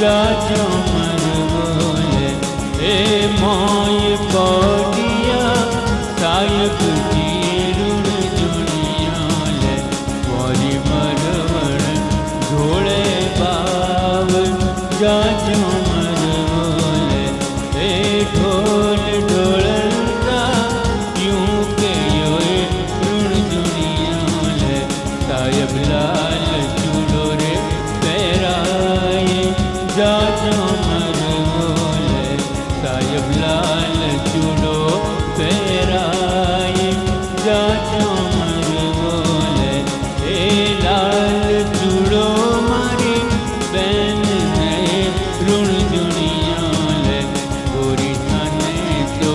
जाजो मर बोले ए मोय पौड़िया साहिब जी ऋण जुनिया ले मोरी मरवण ढोले बाव जाजो मर बोले ए ढोल ढोलता यूं के योए ऋण जुनिया ले साहिब लाल चूलो रे पैराए जाजो मर बोले साहिब लाल चूलो पैराए जाजो मर बोले ए लाल चूड़ो मारी बैन ने ऋण जुनिया ले गोरी थाने तो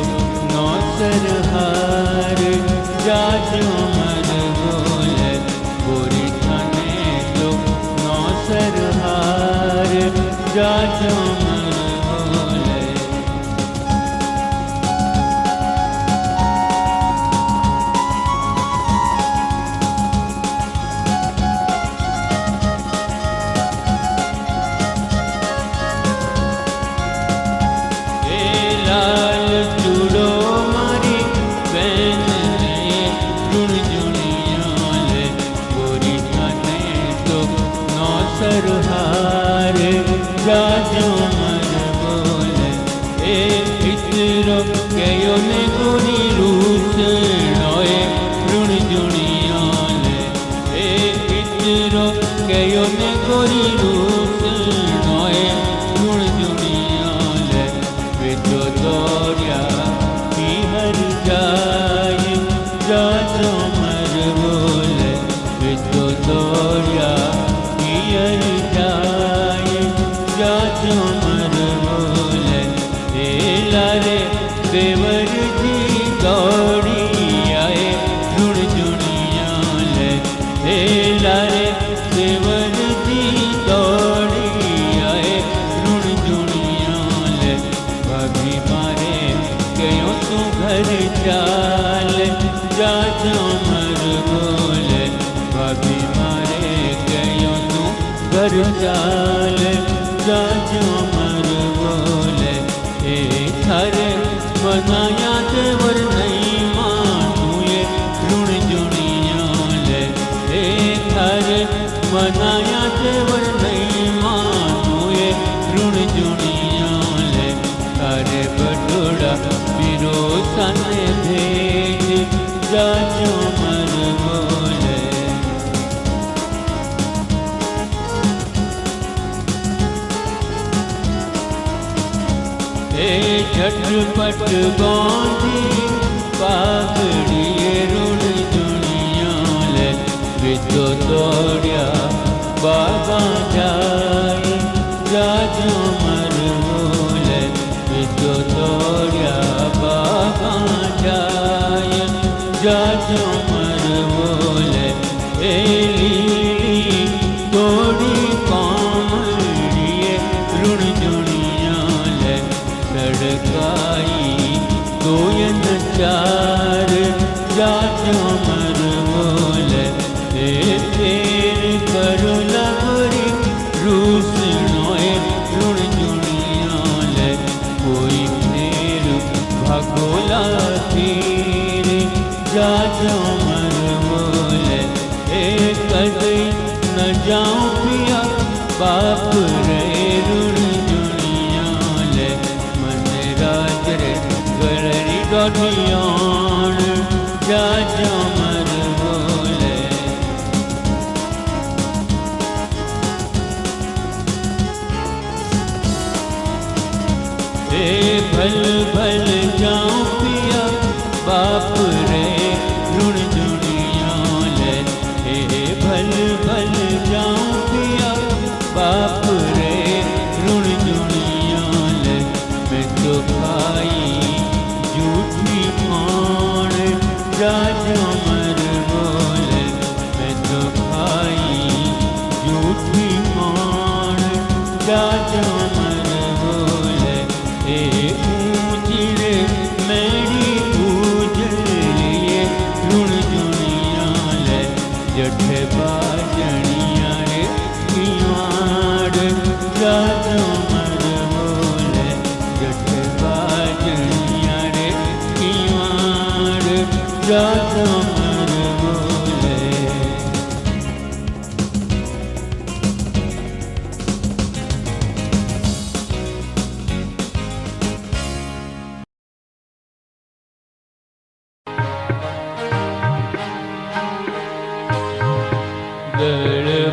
नौसर हार जाजो मर बोले गोरी थाने तो नौसर हार जाजो मर बोले लाल चूड़ो मारी बैन ने ऋण जुनिया ले गोरी थाने तो नौसर हार जाजो मर बोले ए इतरो कयो ने गोरी रूस नोए ऋण जुनिया ले ए इतरो कयो ने गोरी रूस नोए ऋण जुनिया ले विचो दौड़िया की हर जाए जाजो मर बोले विचो दौड़िया की हर जाए जाजो मर बोले ए लारे देवर जी दौड़ी आए ऋण जुनिया ले ए लारे देवर जी दौड़ी आए ऋण जुनिया ले भाभी मारे गयो तू घर चाल जाजो मर बोले भाभी मारे गयो तू घर चाल जाजो मर बोले ए थारे मनाया देवर नहीं मानू ये ऋण जुनिया ले ए थारे मनाया देवर नहीं मानू ये ऋण जुनिया ले थारे बटोड़ा बिरो सने भेज जाजो मर बोले ए झटपट बांधी पागड़ी ऋण जुनिया ले विचो दौड़िया बाबा जाए जाजो मर बोले विचो दौड़िया बाबा जाए जाजो मर बोले ए लीली तोड़ी कामड़िए ऋण जुनिया ले सड़काई गोयन चार जाजो मर बोले ए फेर करो लगोरी रूस नोए ऋण जुनिया ले कोई फेर भगोला तीर जाजो मर बोले ए कदई न जाऊं पिया बाप रे ऋण जुनिया ले मन राज रे गलरी डोटियान जाजो मर बोले ए भल भल जाऊं पिया बाप रे ऋण जुनिया ले ए भल भल जाऊं पिया बाप रे ऋण जुनिया ले मैं तो खाई झूठी मान जाजो मर बोले मैं तो खाई झूठी मान जाजो मर बोले ए ऊंची रे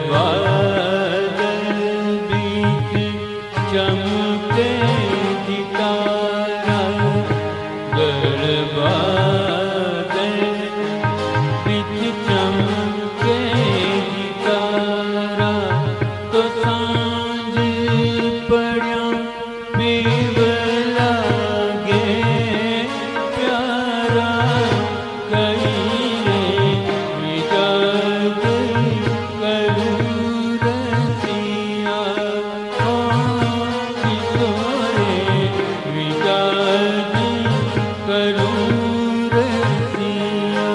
बादल बीच चमके सितारा, जल बादल बीच चमके सितारा, तो सांझ पड़िया पीव लागे प्यारा, कई रे विदाग करूं रसिया, ओ किशोरे विदाग करूं रसिया,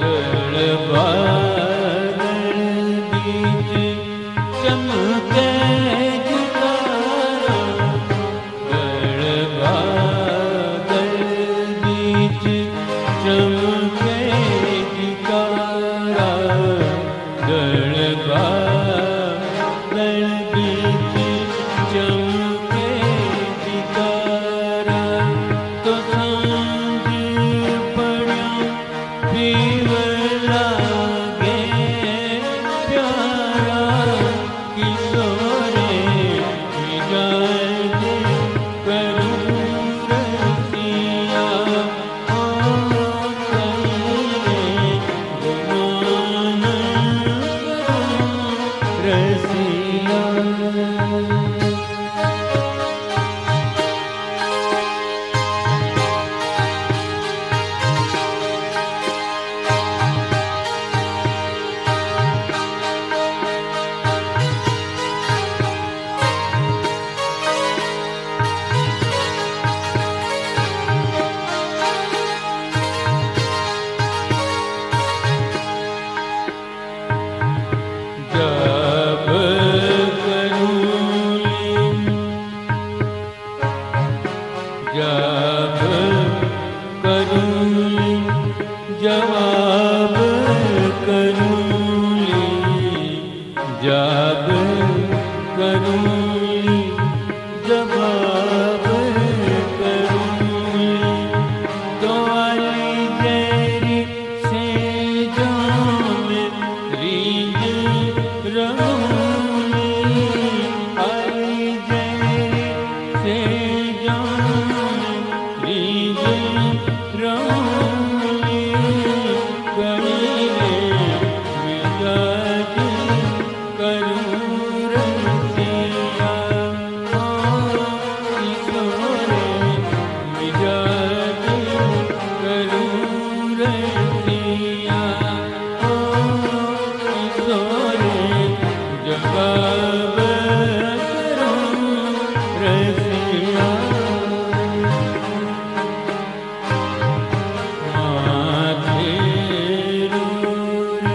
जल बादल बीच चमके सितारा, जल बादल बीच चमके सितारा, जल बादल बीच चमके सितारा, तो सांझ पड़िया पीव लागे प्यारा, किशोरे विदाग करूं रसिया, ओ कहीं गुमान करूं रसिया। जब करूं जब करूं जवाब करूं, जब करूं जवाब करूं, तो आई तेरी से जो में रीझ रहूंगी, आई तेरी से जो में रीझ रहूंगी, कहीं रे विदाग करूं रसिया, ओ किशोरे विदाग करूं रसिया, ओ किशोरे जवाब करूं रसिया। माथे रोरत,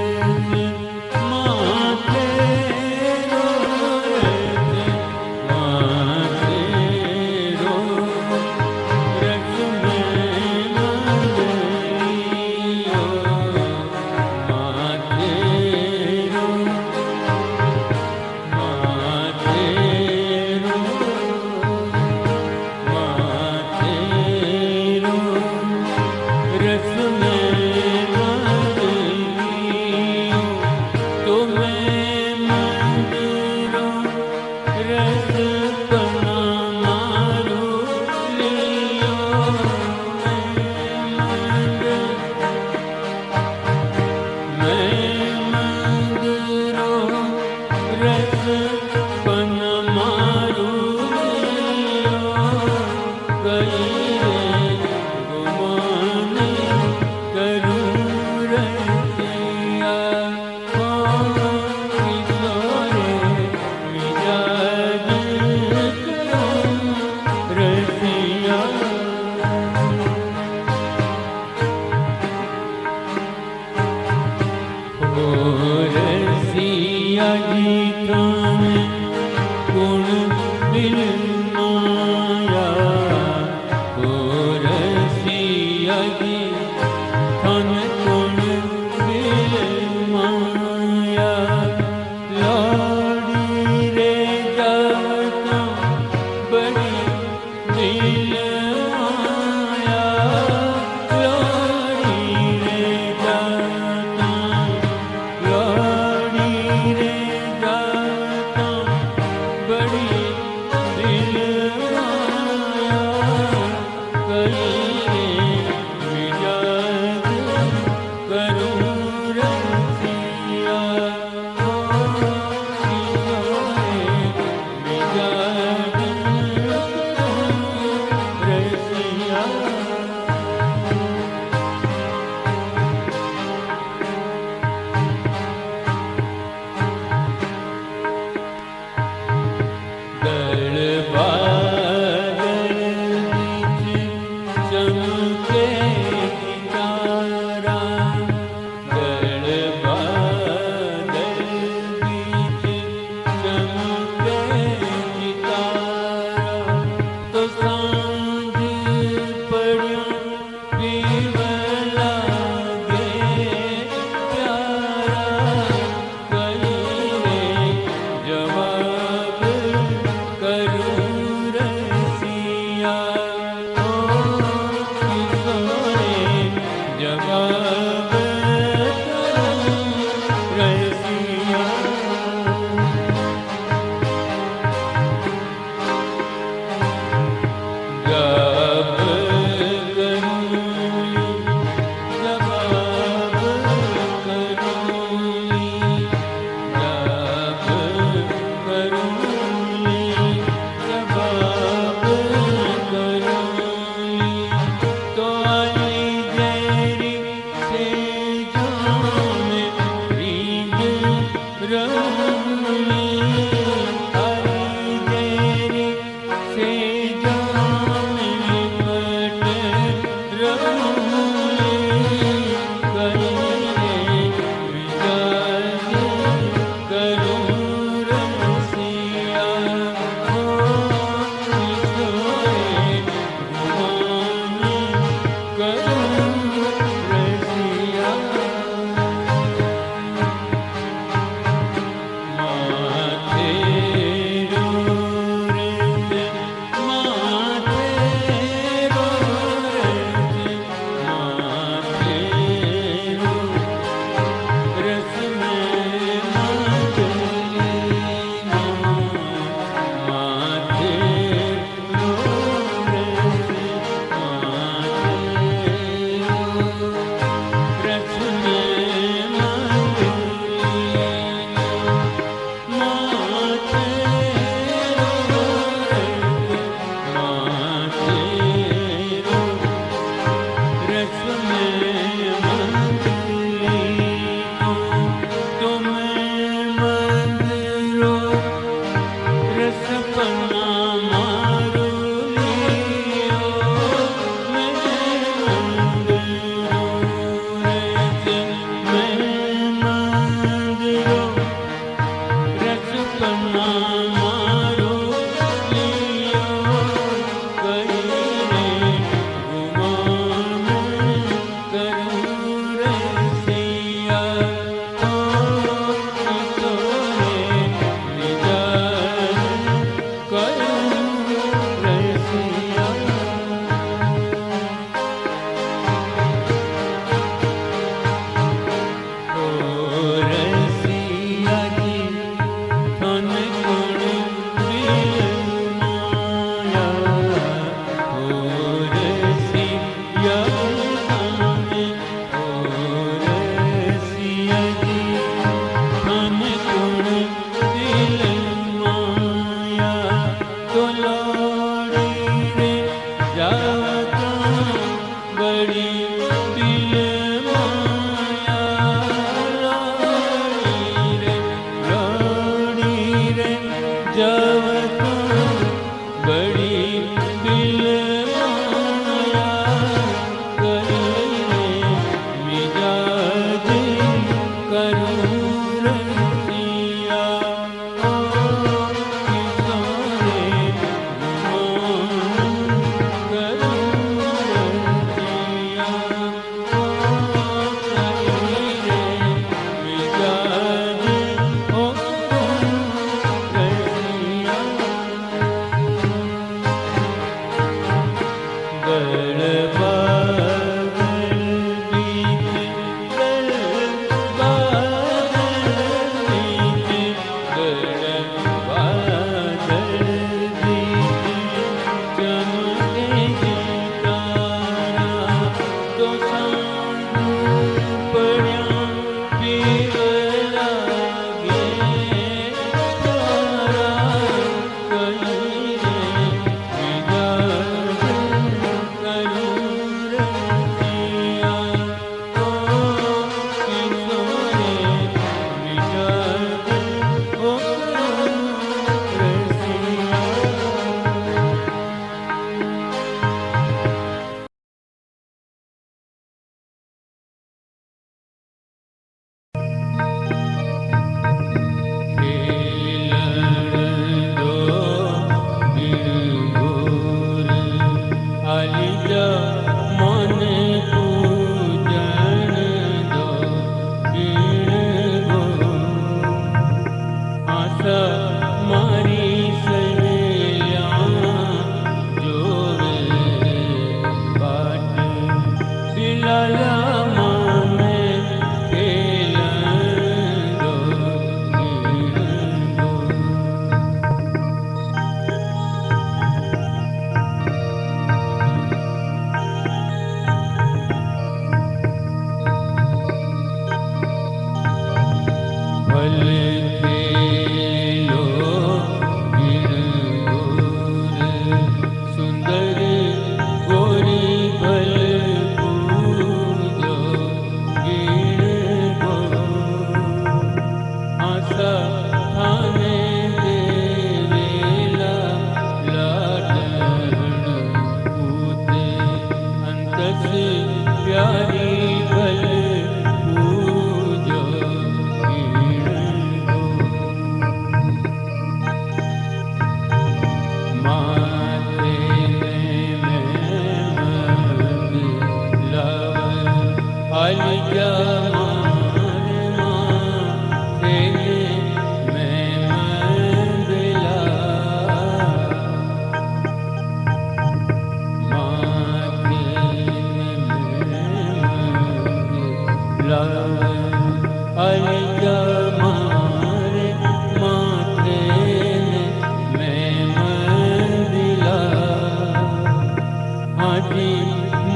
माथे रोरत, माथे रोरत में मंगलियो, माथे माथे माथे रस में मंगलियो, तो मैं मंदिरों रस पना मारू लियो, मैं मंदिरों रस पन मारू लियो, कहीं रे गुमान करूं रसिया, ओ किशोरे विदाग करूं रसिया। ओ रसिया गीतों में गुण बिन माया, ओ रसिया गीतों में गुण बिन माया, लाड़ी रे जावता बड़ी दिल माया, लाड़ी रे जावता આશા थाने देवेला लाडण पूते अंतस प्यारी भल पूजो कीण गो माथे ने मैं लव अलजा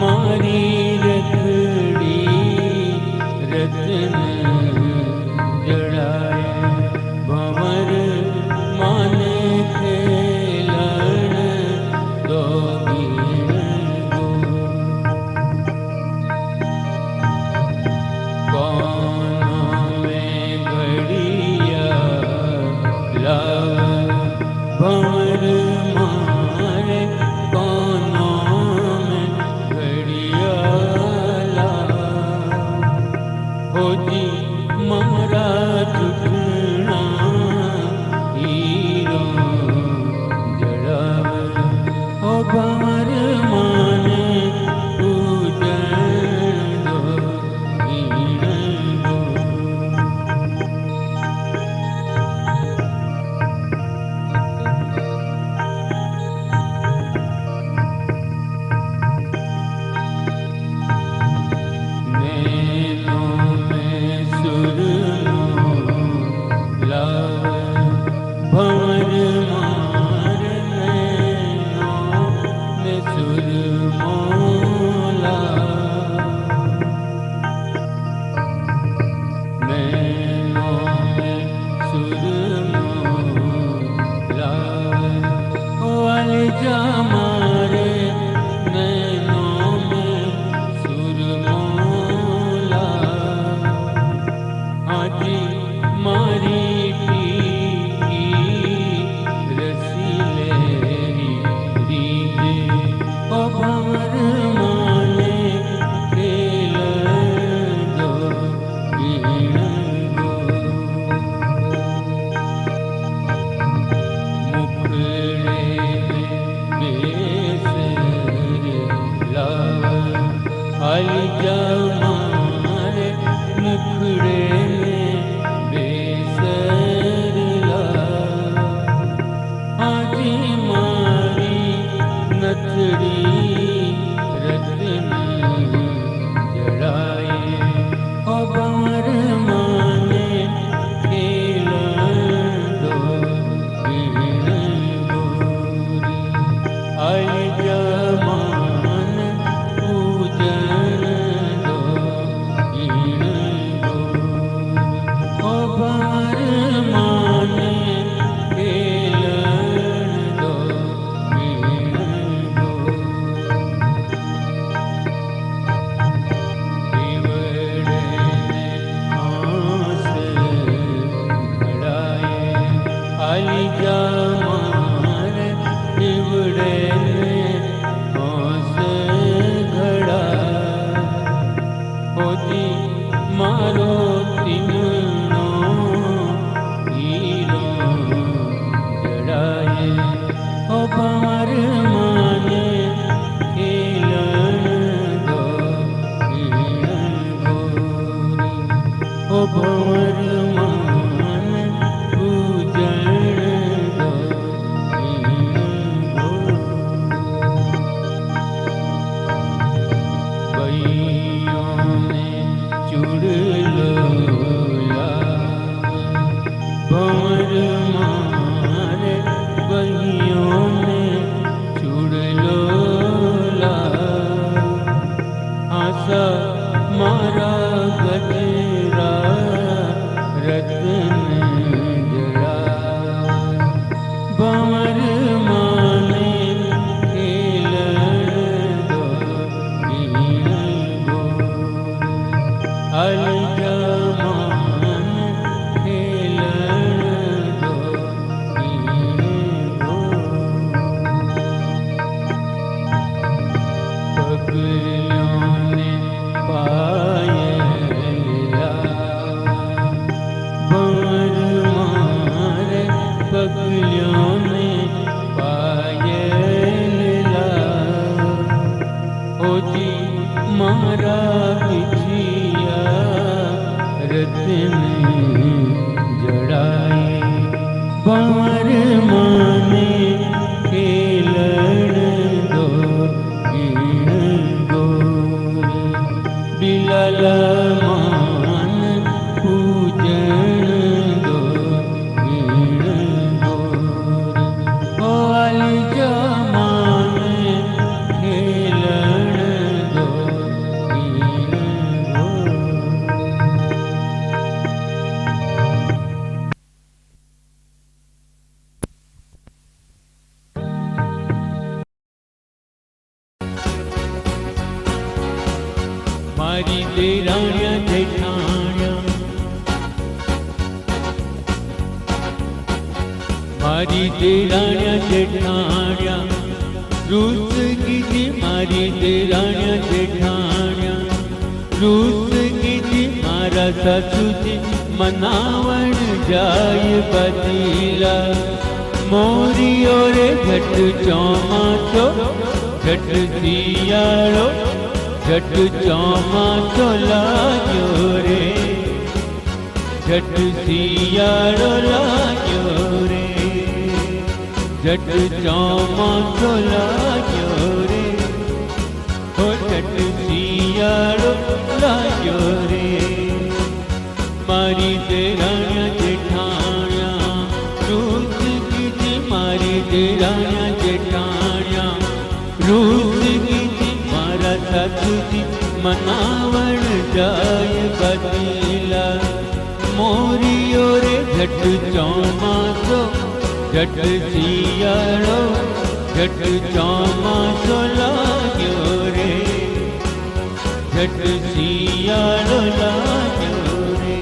मारी रखड़ी रतन जड़ाए भंवर मान खेलन दो कौन में घड़िया लाव भंवर मारे होजी ममरा झुकना हीरो जड़ाव हो भंवर माने पूजन दो हीण गो भंवर मार नैनों में सुरमोला नैनों में सुरमोला अलजा मारे नैनों में सुरमोला आजी मारी भंवर माने खेलन दो कीण गो मुखड़े बेसर लाव अलजा मारे मुखड़े बेसर लाव आजी मारी नथड़ी रतन जड़ाए ओ भंवर माने खेलन दो कीण गोरी अलजा मान पूजन दो कीण गोरी ओ भंवर माने खेलन दो कीण अलजा मार दिवड़े होश घड़ा होजी मारो तिमनो हीरो जड़ाए ओ भंवर माने खेलन दो कीण गोरी ओ भंवर मान पूजन दो कीण गोरी बइयों में चुड़लोला भंवर मारे बइयों में चुड़लोला आशा मारा गजरा रतन जड़ा भंवर माने खेलन दो कीण गोरी अलजा मान खेलन भंवर माने खेलण दो कीण गोर बिलल मान पूजन दो कीण गोर गोल जमाने खेलण दो कीण गोर मारी देराणिया जेठाणिया मारी देराणिया जेठाणिया रूस कीधी मारी देराणिया जेठाणिया रूस कीधी मारा सासूजी मनावण जाय बदीला मोरियो रे झट चौमासो झट सियाळो झट चौमासो लाग्यो रे झट सियाळो लाग्यो रे झट चौमासो लाग्यो रे हो झट सियाळो लाग्यो रे मारी देराणिया जेठाणिया रूस कीधी मारी देराणिया जेठाणिया रूस कीधी मारा सासूजी मनावण जाय बदीला मोरियो रे झट चौमासो झट सियाळो झट चौमासो लाग्यो रे झट सियाळो लाग्यो रे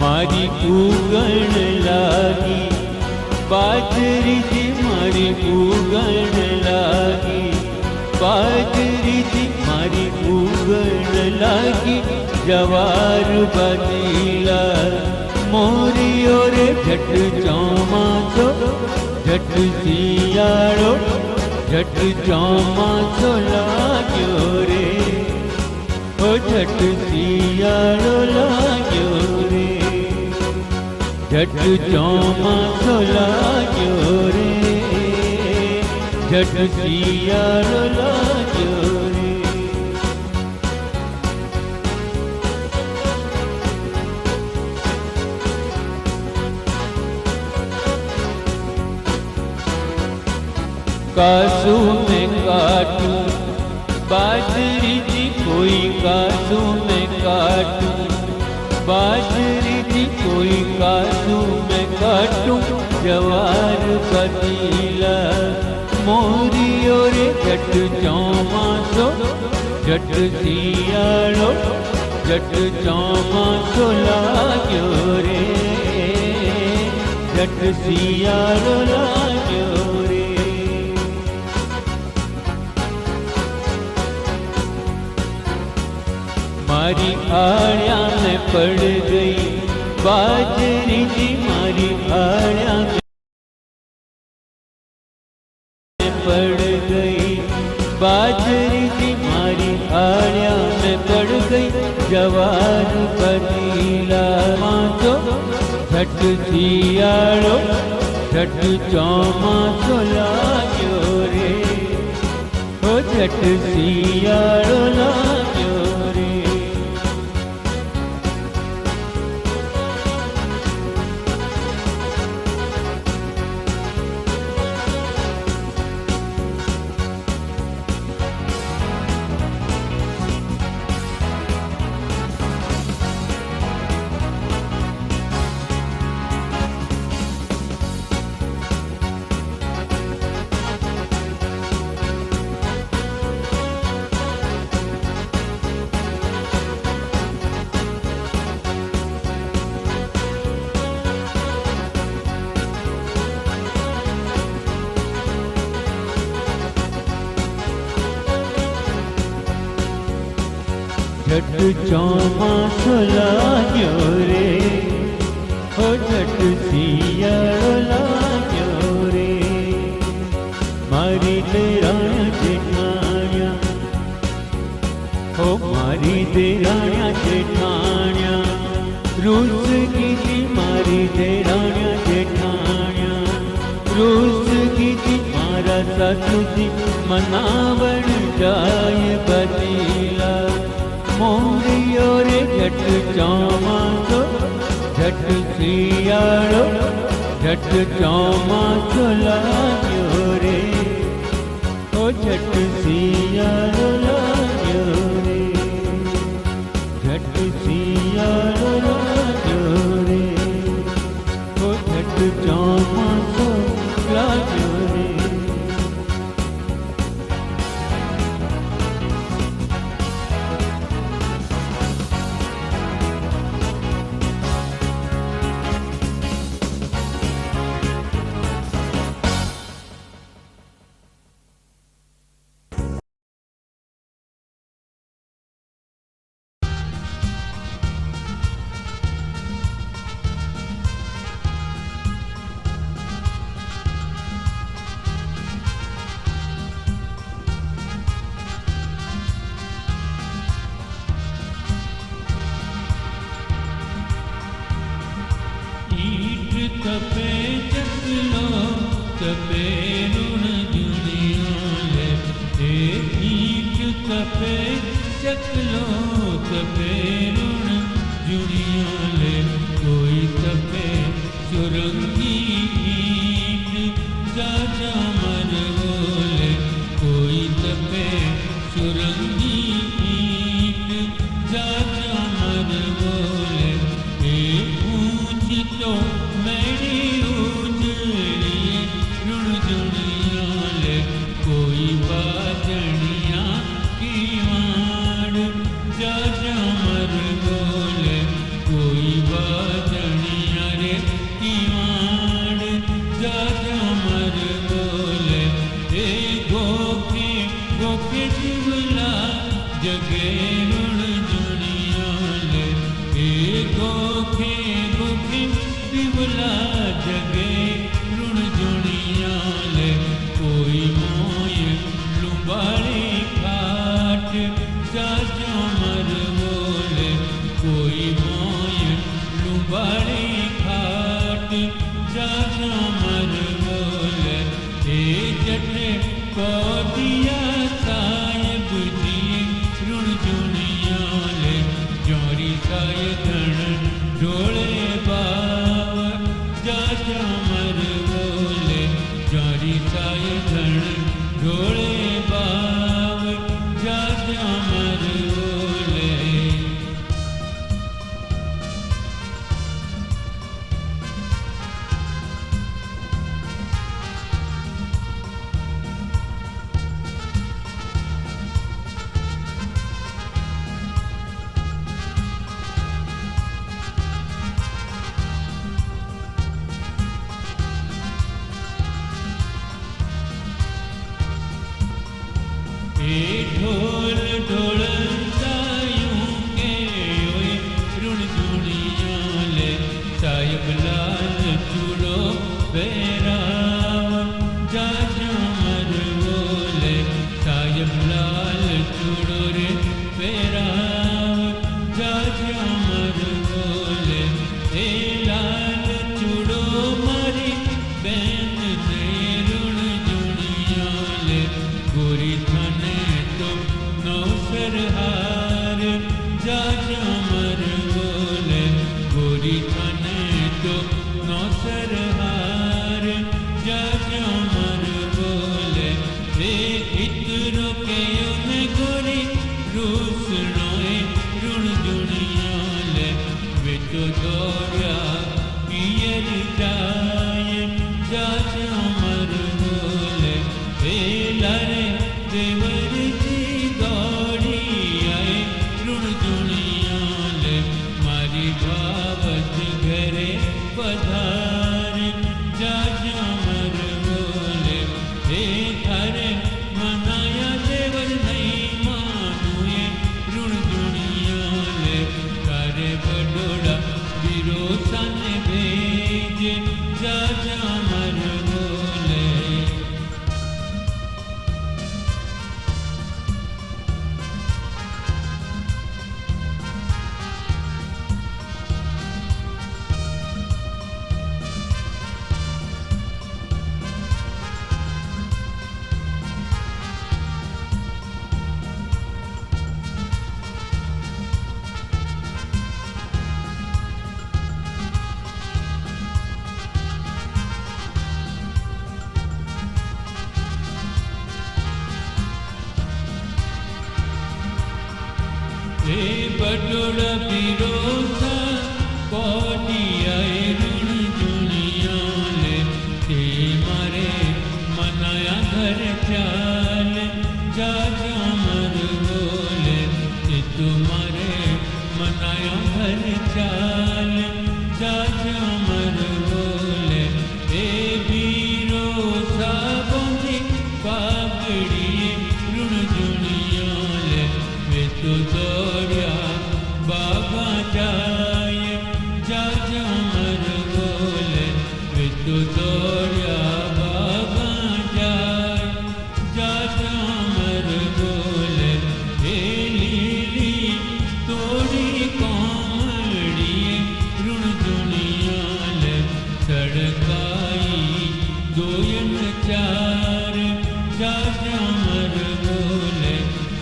मारी उगण लागी बाजरी जी मारी उगण लागी बाजरी जी मारी उगण लागी जवार बदीला मोरियो रे झट चौमासो झट सियाळो झट चौमासो लाग्यो रे ओ झट सियाळो लाग्यो रे झट चौमासो लाग्यो रे झट सियाळो लाग्यो रे कासू में काटू बाजरी जी कोई कासू में काटू बाजरी जी कोई कासू में काटू जवार बदीला मोरियो रे झट चौमासो झट सियाळो झट चौमासो लाग्यो रे झट सियाळो लाग्यो रे मारी आड़िया में पड़ गई बाजरी जी मारी आड़िया में पड़ गई बाजरी जी मारी आड़िया में पड़ गई जवार बदीला मासो झट सियाळो झट चौमासो लाग्यो रे हो झट सियाळो लाग्यो रे झट चौमासो लाग्यो रे हो झट सियाळो लाग्यो रे मारी देराण्या जेठाण्या, हो मारी देराण्या जेठाण्या, रूस कीती मारी देराण्या जेठाण्या, रूस कीती मारा सासूजी मनावण जाय बदीला। मोरियो रे झट चौमासो झट सियाळो, झट चौमासो लाग्यो रे, ओ झट सियाळो लाग्यो रे, झट सियाळो लाग्यो रे, ओ झट चौमासो लाग्यो रे। तपे चकलो तपे ऋण जुड़ियोले, ईट तपे चकलो तपे ऋण जुड़ियोले, कोई तपे सुरंगी ईट जाजा मर बोले, कोई तपे सुरंगी ईट जाजा मर बोले, ऊंच तो मेरी उजड़ी ऋण जुड़ियाले, कोई बाजनिया की वाड़ जाजा मर बोले, कोई बाजनिया रे की वाड़ जाजा मर बोले, गोखे गोखे जीवला जगे ऋण जुड़ियाले, गोखे गोखे दिवला जगे ऋण जुड़ियाले, कोई मोय लुबाड़ी खाट जाजा मर बोले, कोई मोय लुबाड़ी खाट जाजा मर बोले, जटे को दिया साहेब जी ऋण जुड़ियाले, जोरी साय धन ढोले बाव जाजा मर बोले, जोरी साय धन ढोले बाव जाजा मर बोले। ढोल ढोलतायूं के ओए ऋण जुड़ियाले, साहिब लाल चूड़ो बेराव जाजा मर बोले, साहिब लाल चूड़ो रे बेराव जाजा मर बोले, लाल चूड़ो मारी बैन से ऋण जुड़ियाले, गोरी थाने तो नौसर हार जाजा मर बोले, गोरी थाने तो नौसर हार जाजा मर बोले, इतरो के उन्हें गोरी रूस नोए ऋण जुड़ियाले, वे तो दौड़ा पियर जाए जाजा मर बोले, लारे देवर जी दौड़ी आए ऋण जुड़ियाले, मारी भावत घरे पधार जाजा मर बोले, थारे मन बटोड़ा पिरोसा कोटियाए ऋण दुनिया ले ते मारे मनाया घर चाल जा जामर बोले ते तुम्हारे मनाया घर चाल जा जामर बोले ए बीरो साबोंदी पागड़ी ऋण दुनिया ले वे तो दौड़िया बाबा जाए जा जामर बोले वे तो दौड़िया बाबा जाए जा जामर बोले हे लीली तोड़ी कोमड़िए ऋण दुनिया ले सड़काई दोयन चार जा जामर बोले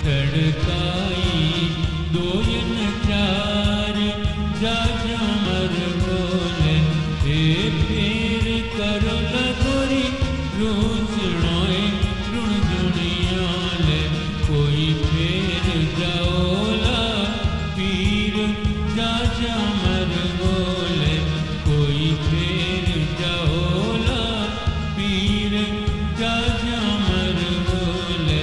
सड़काई दोयन चार जा जामर बोले हे फेर करो लगोरी रोसणोए ऋण दुनिया ले कोई फेर जाओला पीर जा जामर बोले कोई फेर जाओला पीर जा जामर बोले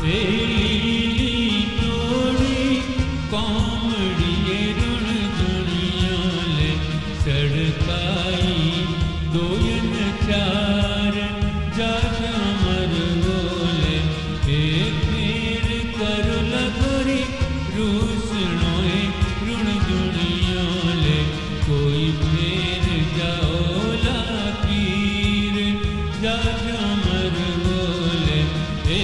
लीली तोड़ी कोमड़िए ऋण दुनिया ले सड़काई दोयन चार जा जामर बोले हे फेर करो लगोरी रूसणोए ऋण दुनिया ले कोई फेर जाओला पीर जा जामर बोले हे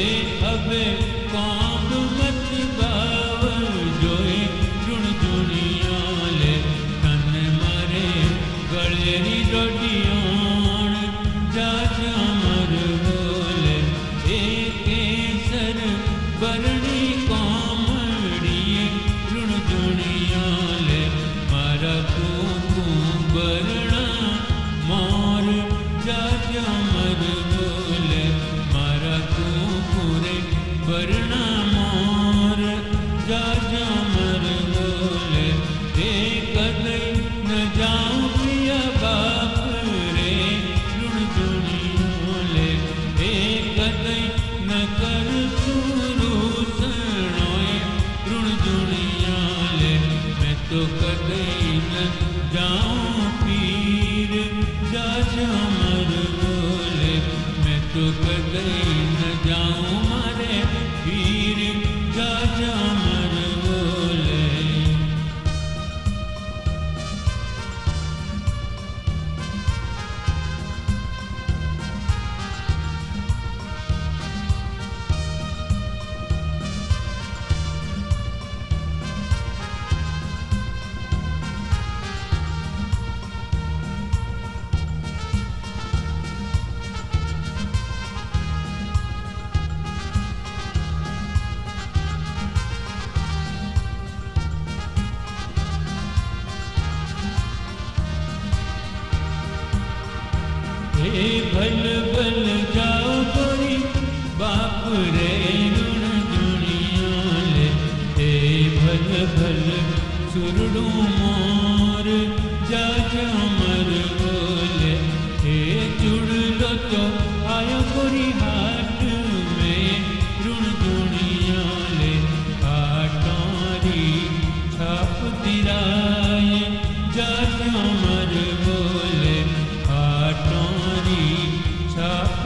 अबे कांड मत बावर जोए ऋण दुनिया ले तन मारे गलेरी डोडियान जा जामर बोले ए केसर बरणी कोमड़िए ऋण दुनिया ले मारा कुकू बरना मोर जा जामर बोले मारा कुकुरे बरना मोर जा जामर बोले हे कदई न जाऊं प्रिया बाप रे ऋण दुनिया ले हे कदई न कर सुरूसणोए ऋण दुनिया ले मैं तो कदई न जाऊं पीर जा जामर बोले मैं तो कदई न जाऊं मारे पीर जा जामर बोले हे भल भल जाओ कोई बाप रे ऋण दुनिया ले हे भल भल सुरडू मोर जा जामर बोले हे जुड़ लो तो आयो कोरी हाट में ऋण दुनिया ले हाटारी छाप दिराए जा जामर बोले हाटारी छाप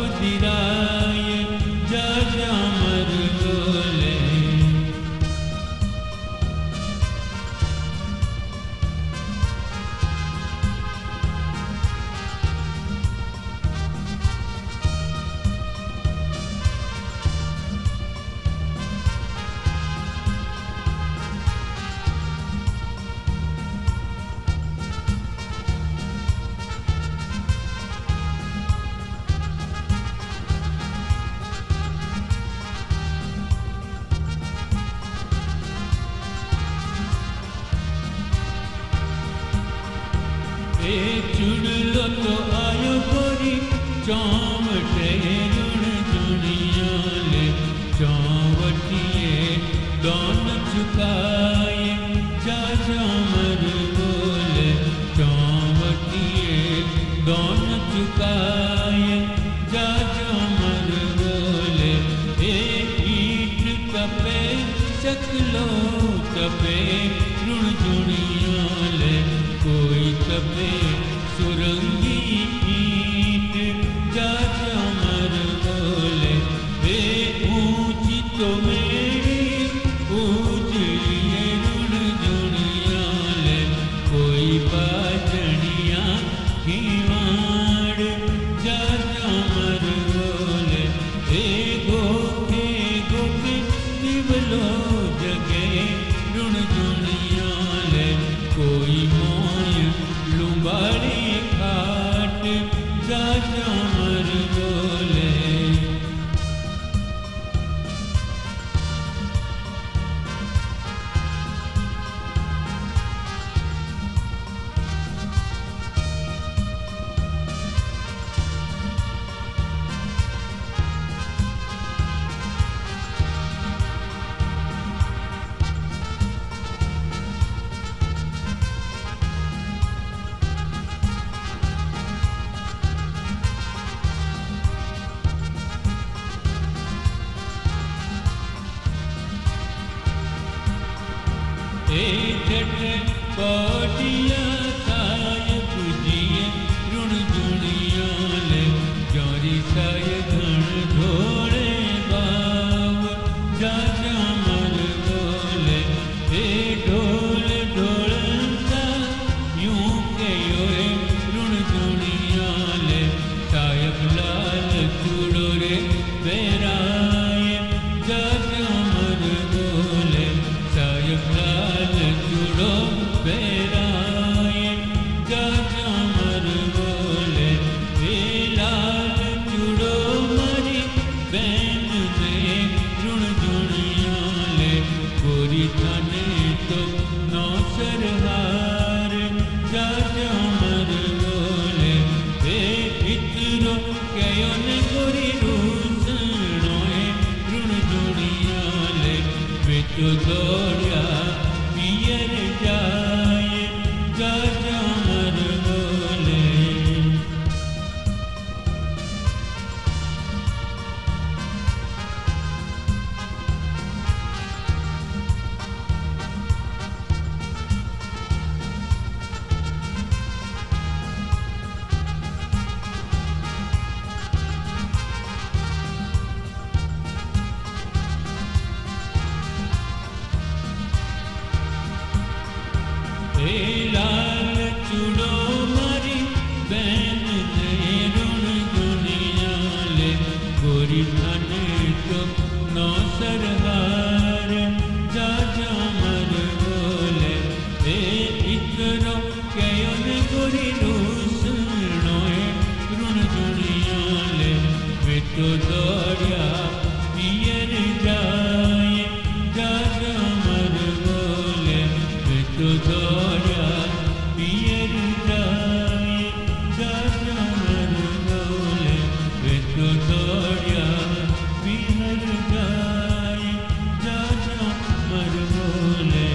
એ ચૂડલો તો આયો ગોરી ચોમટે ઋણ જુણિયા લે ચોવટીએ દોન ચુકાય જા ચામર બોલે ચોવટીએ દોન ચુકાય જા ચામર બોલે એ ઈટ તપે ચકલો તપે ઋણ જુણિયા લે કોઈ તપે સુરંગી ઈટ જા ચામર બોલે એ ઊંચી તો મેરી ઊંચીએ ઋણ જુણિયા લે કોઈ પાજણિયા ખીવાડ જા ચામર બોલે એ ગોખે ગોખે દીવલો જગે ઋણ જુણિયા લે કોઈ મોય લુંબાડી ખાટ જા ચામર બોલે એ જટ કોટિયા સાય પૂજીએ ઋણ જુણિયા લે જોરી સાય ધણ ઢોળે બાવ જા ચામર બોલે એ ઢોલ ઢોળતા યું કે યોએ ઋણ જુણિયા લે સાયબ લાલ ચૂડો રે બેરાય જા ચામર બોલે સાયબ લાલ ચૂડો બેરાય જા ચામર બોલે એ લાલ ચૂડો મારી બેન ને ઋણ જુણિયા લે ગોરી થાને તો નો સરહાર જા ચામર બોલે એ ઇતરો કયો ને ગોરી રૂસણોએ ઋણ જુણિયા લે બેટો દોડ્યા પિયર જાય જા ચામર બોલે એ લાલ ચૂડો મારી બેન ને ઋણ જુણિયા લે ગોરી થાને તો નો સરહાર જા ચામર બોલે એ ઇતરો કયો ને ગોરી રૂસણોએ ઋણ જુણિયા લે બેટો દોડ્યા પિયર જાય જા ચામર બોલે બેટો દોડ્યા પિયર જાય જા ચામર બોલે બેટો દોડ્યા પિયર જાય જા ચામર બોલે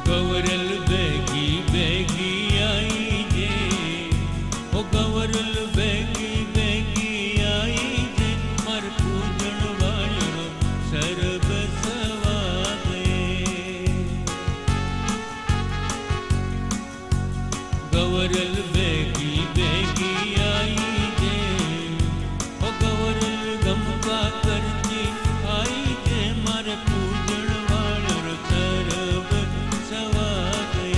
ગવરલ બેગી બેગી આઈ જે ઓ ગવરલ બેગી બેગી આઈ જે માર પૂજણ વાળો સરબ સવાગે ગવરલ બેગી બેગી આઈ જે ઓ ગવરલ ગમકા કરજી આઈ જે માર પૂજણ વાળો સરબ સવાગે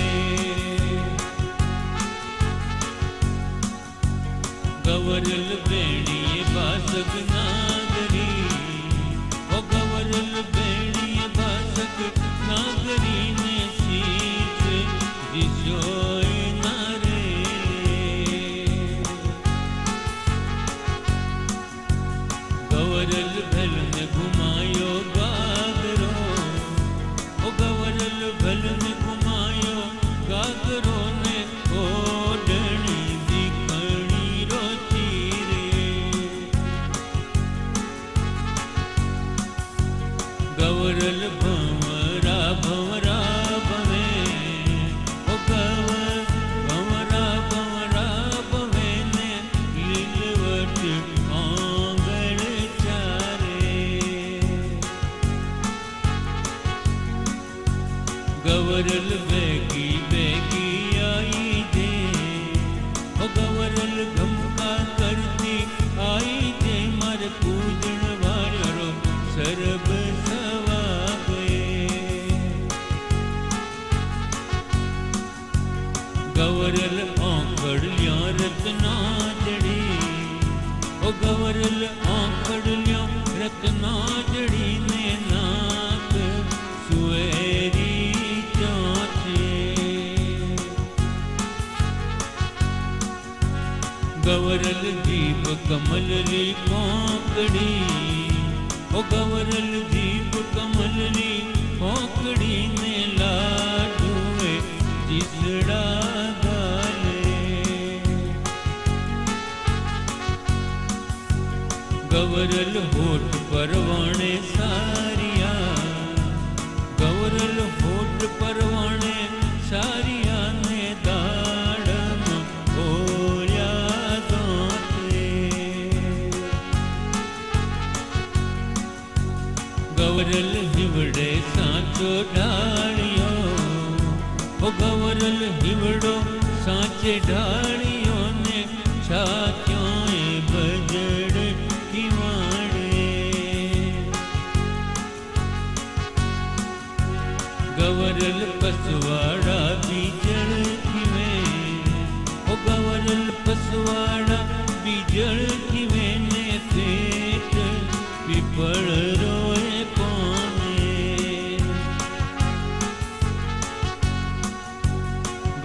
ગવરલ બેણીએ બાસક નાગરી, ઓ ગવરલ બેણીએ બાસક નાગરીને શીશ દિશોય ના રે. ગવરલ ભલને ઘુમાયો ગાગરો, ઓ ગવરલ ભલને ઘુમાયો ગાગરો ને ઓઢણી દીકણી રોતી રે. ગવરલ ભંવરા ભંવરા ભવે, ઓ ભંવરા ભંવરા ભવે ને લીલવટ આંગળ ચારે. ગવરલ બેગી બેગી આઈ જે, ઓ ગવરલ ગમકા કરતી આઈ જે, મારે પૂજણ વાળો સરબ સવા ગયે. ગવરલ આંકડલ્યા રત્ના જડી, ઓ ગવરલ આંકડલ્યા રત્ના જડી ને નાક સુએરી ચાંચે. ગવરલ દીપ કમલની કોંકડી, ઓ ગવરલ દીપ કમલની કોંકડી ને લાડુએ ચીસડા ગાલે. ગવરલ હોઠ પરવાણે સારિયા, ગવરલ હોઠ પરવાણે સારિયા ને દાડમ ઓળ્યા દાંતે. ગવરલ હિવડે સાચો ઢાળિયો, ઓ ગવરલ હિવડો સાચે ઢાળિયો ને છાત્યોએ બજડ કિવાડે. ગવરલ પસવાડા બીજળ કિવે, ઓ ગવરલ પસવાડા બીજળ કિવે ને પેટ પીપળ રોય પામે.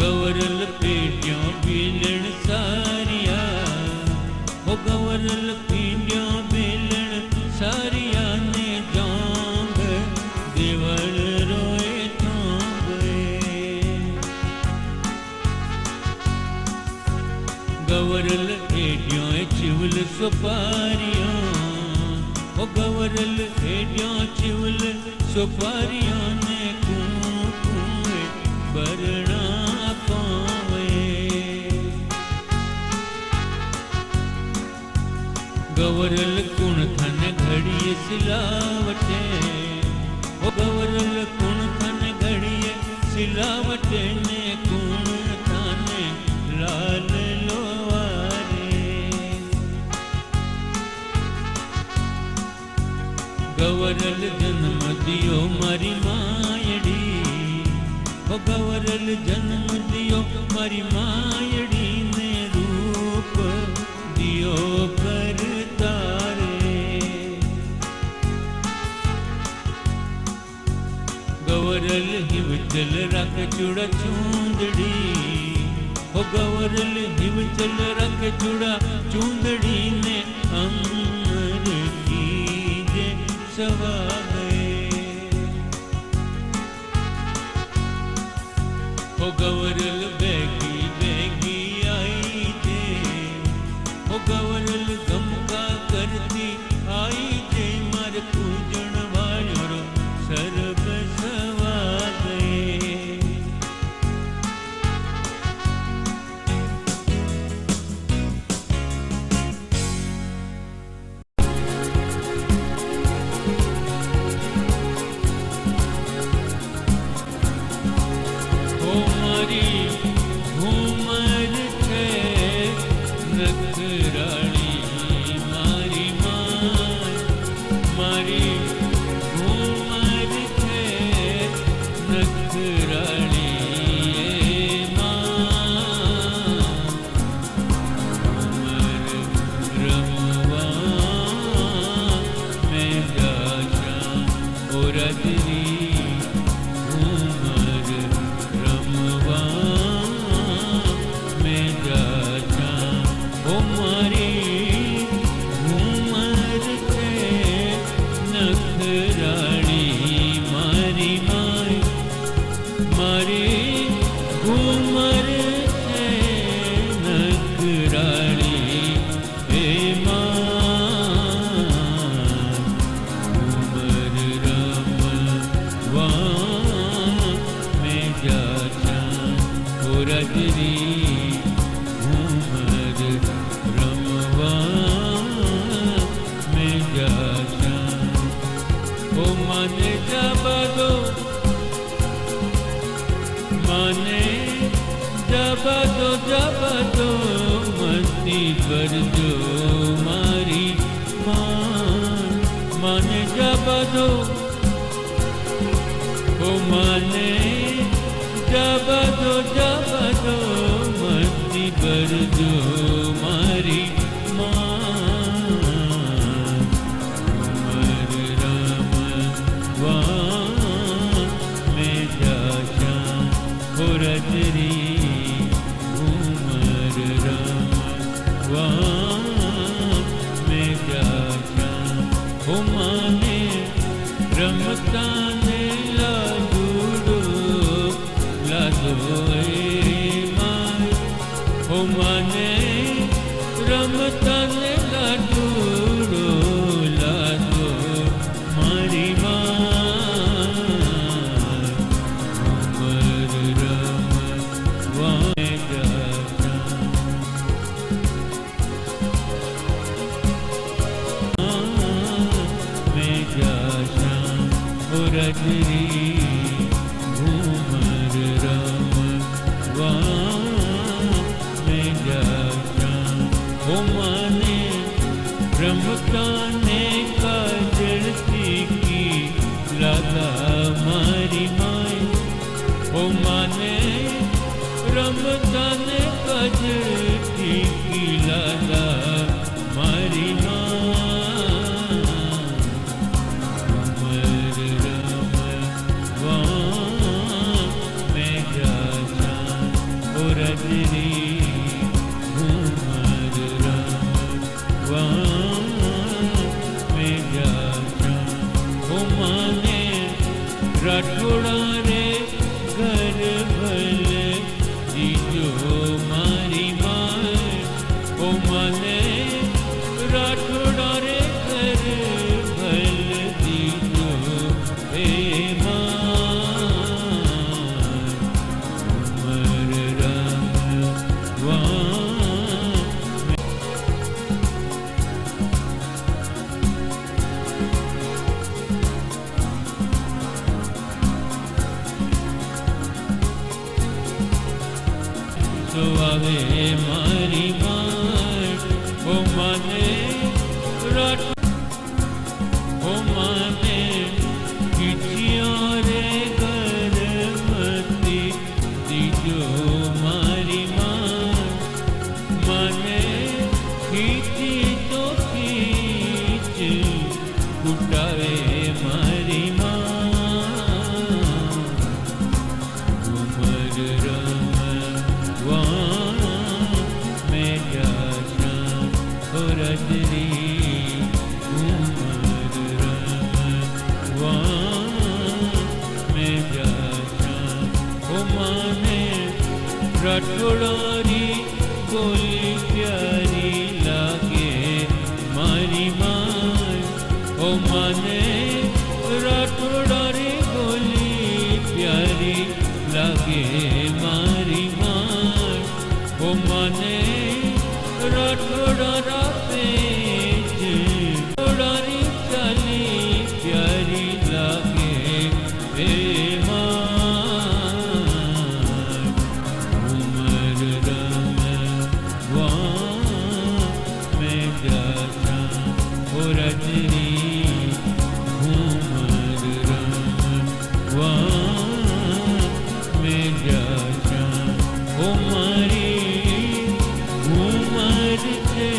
ગવરલ પેટ્યો બેલણ સારિયા, ઓ ગવરલ પેટ્યો બેલણ સારિયા ને જાંગ દેવળ રોય થાંભે. ગવરલ એડ્યો ચિવલ સોપારિયા, ઓ ગવરલ એડ્યો ચિવલ સોપારિયા ને કુંકુએ બરણા પાવે. ગવરલ કુણ થન ઘડીએ સિલાવટે, ઓ ગવરલ કુણ થન ઘડીએ સિલાવટે ને કુણ થાને લાલ લોવારે. ગવરલ જન્મ દિયો મારી માયડી, ઓ ગવરલ જન્મ દિયો મારી માયડી ને રૂપ દિયો કરતા રે. ગવરલ હિવચલ રાખ ચૂડા ચૂંદડી, ઓ ગવરલ હિવચલ રાખ ચૂડા ચૂંદડી ને અમર કીજે સવા ગયે. ઓ ગવરલ બેગી બેગી આઈ જે, ઓ ગવરલ ગમકા કરતી આઈ જે, મારે પૂજણ વાળો સરબ સવા ગયે. ઓ મારી જાશા ઓ મારી ઉમર છે નખરાળી મારી માય મારી ઉમર છે નખરાળી એ માં ઉમર રમવા મેં જાશા ઓ રાજરી ઉમર રમવા મેં જાશા ઓ મને જવા દો મને જવા દો મસ્તી કરજો મારી માન મને જવા દો ઓ મને જવા દો મસ્તી કરજો મારી માન ઉમર રમવા મેં જાશા ઓ રાજરી ઉમર રમવા મેં જાશા ઓ માને રમતા ને લાડુડો લાદો એ માય ઓ માને રમતા ને લાડુડો લાદો મારી માં ઉમર રમવા મેં જાશા મેં જાશા ઓ રાજરી ઉમર રમવા મેં જાશા ઓ માને રમતા ને કાજળથી કી લાદા મારી માય ઓ માને રમતા ને કાજળથી કી લાદા મારી માં ઉમર રમવા મેં જાશા ઓ રાજરી ઉમર રમવા મેં જાશા ઓ માને રાઠોડા રે ઘર ભલે દીજો મારી માય ઓ મને રાઠોડા રે ઘર ભલે દીજો એ માં ઉમર રમવા તો આવે મારી માય ઓ મને ઓ મને ખીચ્યા રે ગરમતી દીજો મારી માય મને ખીચી તો ખીચ કુટાવે મારી માં ઉમર રમવા મેં જાશા ઓ રાજરી ઉમર રમવા મેં જાશા ઓ માને રાઠોડારી બોલી પ્યારી લાગે મારી માય ઓ મને રાઠોડારી બોલી પ્યારી લાગે મારી માય ઓ મને રાઠોડા રાપે છે રાઠોડારી ચાલી પ્યારી લાગે એ માં ઉમર રમવા મેં જાશા ઓ રાજરી ઉમર રમવા મેં જાશા ઓ મારી ઉમર છે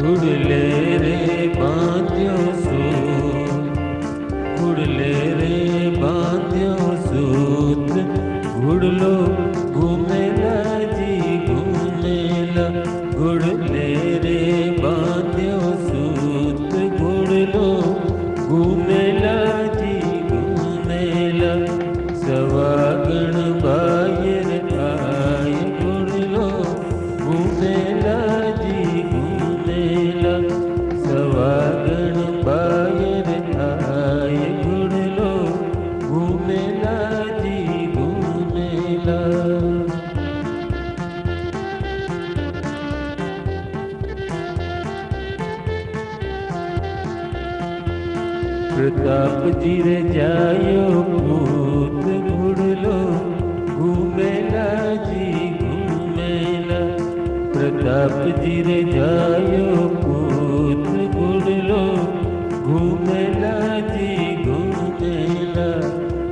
ઘુડલે રે બાંધ્યો સૂત, ઘુડલે રે બાંધ્યો સૂત, ઘુડલો ઘૂમેલા જી ઘૂમેલા, ઘુડલે રે બાંધ્યો સૂત, ઘુડલો ઘૂમેલા જી ઘૂમેલા, સવાગણ બાયર આય, ઘુડલો ઘૂમેલા જી ઘૂમેલા, સવાગણ બાયર આય, ઘુડલો ઘૂમેલા જી ઘૂમેલા. પ્રતાપજી રે જાયો ભૂત, ઘુડલો ઘૂમેલા જી ઘૂમેલા, પ્રતાપજી રે જાયો ભૂત, ઘુડલો ઘૂમેલા જી ઘૂમેલા,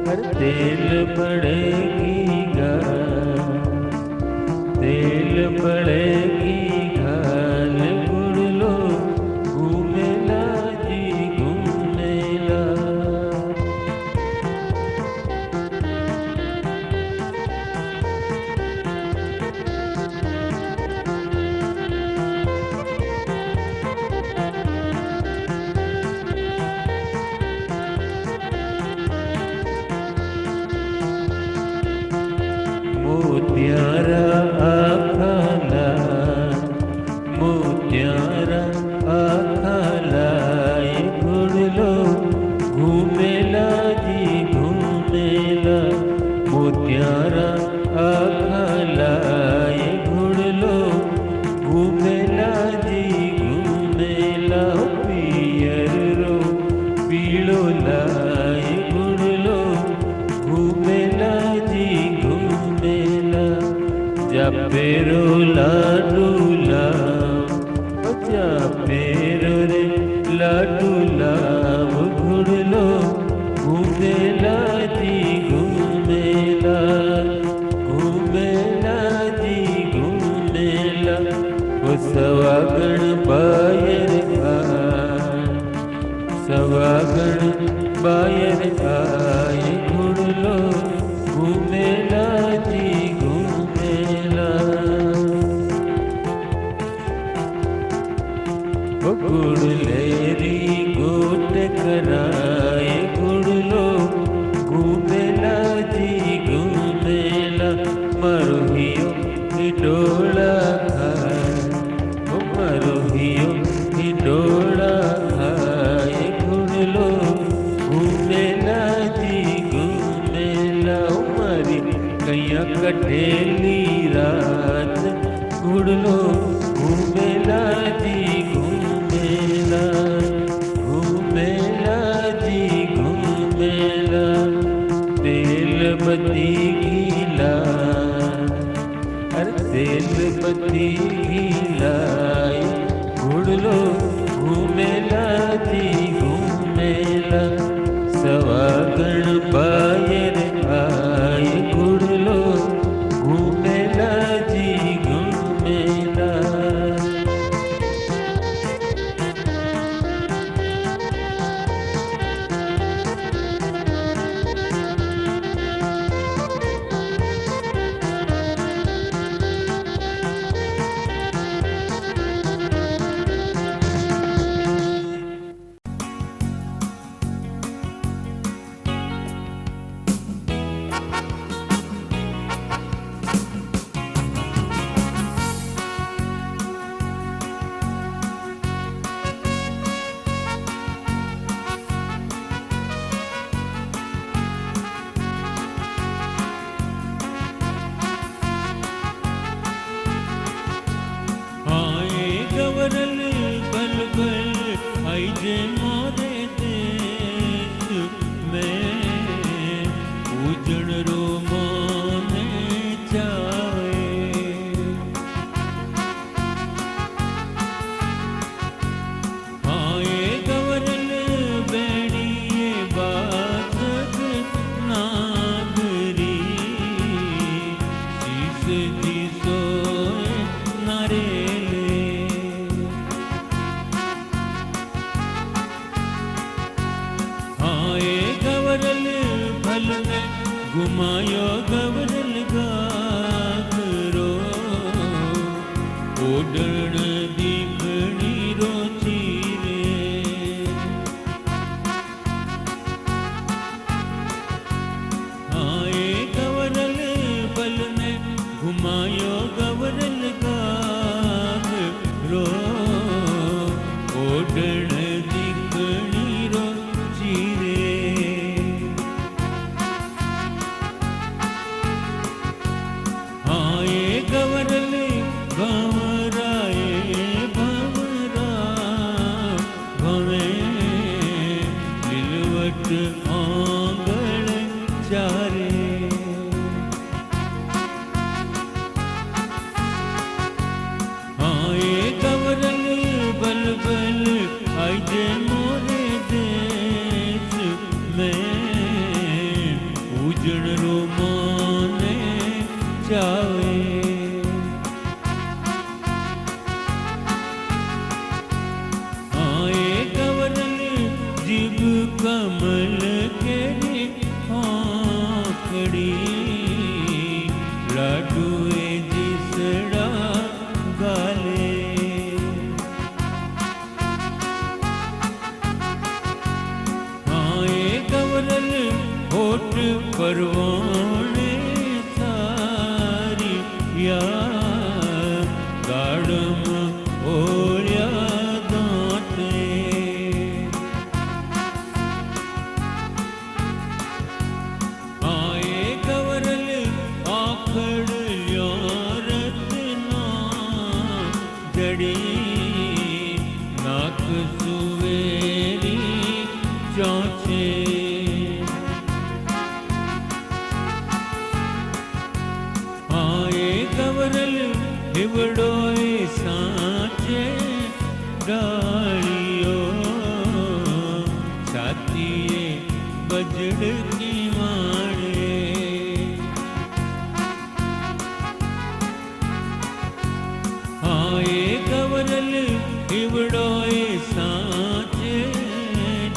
હર તેલ પડેગી ગાલ, તેલ પડેગી ગાલ, ઘુડલો ઘૂમેલા જી ઘૂમેલા. મોતિયારા આખાલા, મોતિયારા આખાલા, ઘુડલો ઘૂમેલા જી ઘૂમેલા, મોતિયારા આખાલા, ઘુડલો ઘૂમેલા જી ઘૂમેલા, પિયરો પીળો લાય, ઘુડલો ઘૂમેલા જી ઘૂમેલા, જાપેરો લાડુ લાવ, જાપેરો રે લાડુ લાવ, ઘુડલો ઘૂમેલા જી ઘૂમેલા, ઘૂમેલા જી ઘૂમેલા, ઓ સવાગણ બાયર આય, સવાગણ બાયર આય, ઘુડલો ઘૂમેલા જી ઘૂમેલા. ઘુડલેરી ગોટ કરાય, ઘુડલો ઘૂમેલા જી ઘૂમેલા, મારો હિયો હિડોળા ખાય, મારો હિયો હિડોળા ખાય, ઘુડલો ઘૂમેલા જી ઘૂમેલા, મારી કૈયા કટેલી રાત, ઘુડલો ઘૂમેલા જી ઘૂમેલા, ઘૂમેલા જી ઘૂમેલા, તેલ બત્તી ઘીલા, અરે તેલ બત્તી ઘીલાય, ઘુડલો ઘૂમેલા જી ઘૂમેલા, સવાગણ બાયર આય, ઘુડલો ઘૂમેલા જી ઘૂમેલા. ओडण दीखणी रोची रे आए गवरल बल ने घुमायो गवरल गाग रो ओडण दीखणी रोची रे आए गवरल भंवराए भंवरा भवे लिलवट आंगण चारे आए गवरल बल बल आजे मोरे देश में उजड़ रो माने जावे आए गवरल जीव कमल के आंकड़ी लाडुए जिसड़ा गाले आए गवरल होठ परवाने सारी या गाड़म ओलिया दांते आए गवरल आखड़ लिया रत्ना जड़ी नाक सुवेरी चौचे आए गवरल हिवड़ोए सांचे डालियो छातीए बजड़ की माणे आए गवरल हिवड़ोए सांचे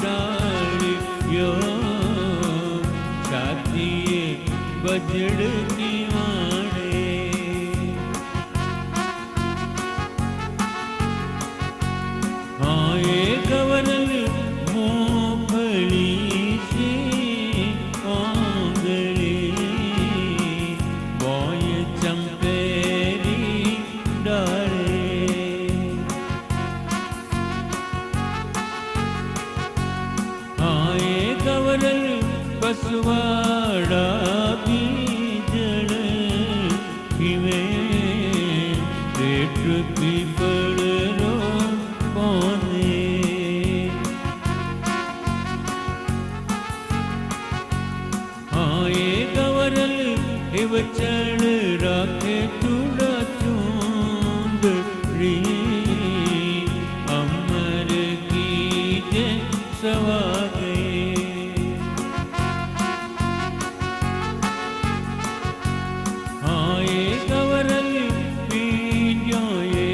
डालियो छातीए बजड़ की माणे आए गवरल मूंगफली सी आंगली बोय चंपेरी डाले आए गवरल बसवाड़ा बीजड़ किवे पेट पीपल रो पौने आए गवरल हिव चढ़ राखे तुड़ा चूंद री अमर की जे सवा गए आए गवरल पीड़ियों ये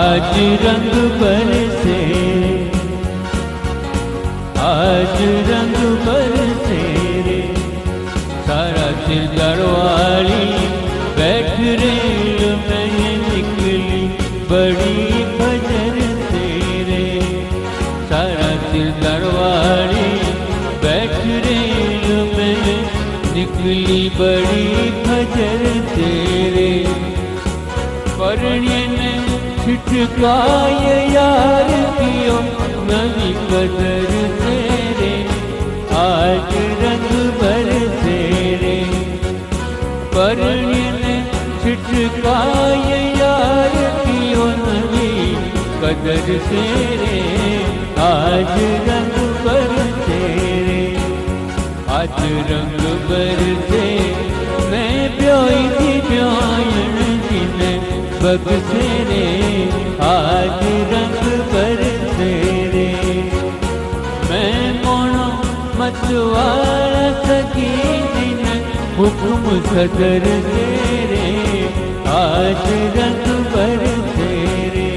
आज रंग बरसे, आज रंग बरसे रे। सारा सिरदार वाली बैठ रेल में निकली बड़ी फजर से रे। सारा सिरदार वाली बैठ रेल में निकली बड़ी फजर से रे। परण्य ने छिटकाए यार कियो नवी कदर से रे। आज रंग बरसे रे। परण्य ने छिटकाए यार कियो नवी कदर से रे। आज रंग बरसे रे। आज रंग बरसे मैं ब्योई थी ब्यायन जिने बगसे रे। आज रंग बरसे रे। मैं मोनो मतवाला सकी जिने हुक्म सदर से रे। आज रंग बरसे रे।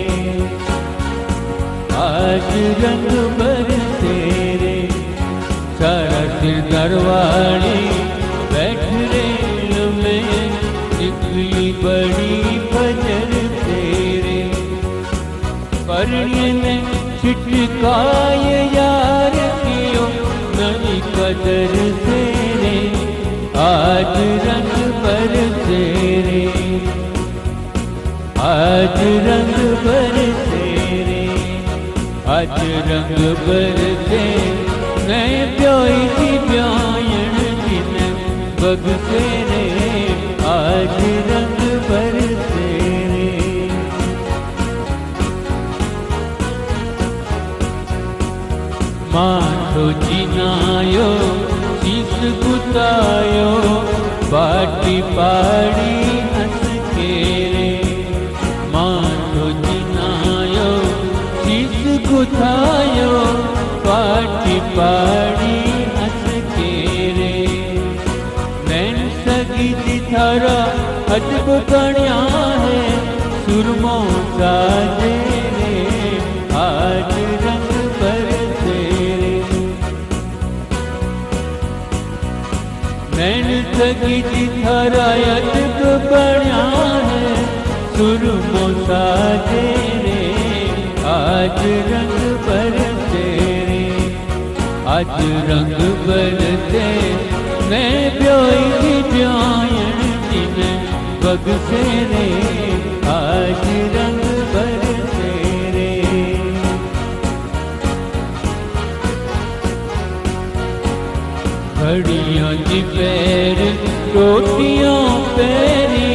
आज रंग बरसे रे। सारा सिरदार वाली बैठ रेल में निकली बड़ी फजर से रे। परण्य ने छिटकाए यार कियो नवी कदर से रे। आज रंग बरसे रे। आज रंग बरसे रे। आज रंग बरसे मैं ब्योई थी ब्यायन जिन बगसे रे। आज रंग बरसे रे। माथो जिनायो शीस गुतायो बाटी पाड़ी हंस के रे। माथो जिनायो शीस गुतायो बाटी पाड़ी हंस के रे। नैन सगी थारा अजब बनिया है सुरमो साजे रे। आज रंग बरसे रे। नैन सगी थारा अजब बनिया है सुरमो साजे रे। आज रंग बरसे रे। आज रंग बरसे मैं ब्योई थी ब्यायन जिन बगसे रे। आज रंग बरसे रे। घड़ियों की पैर रोटियों पैरी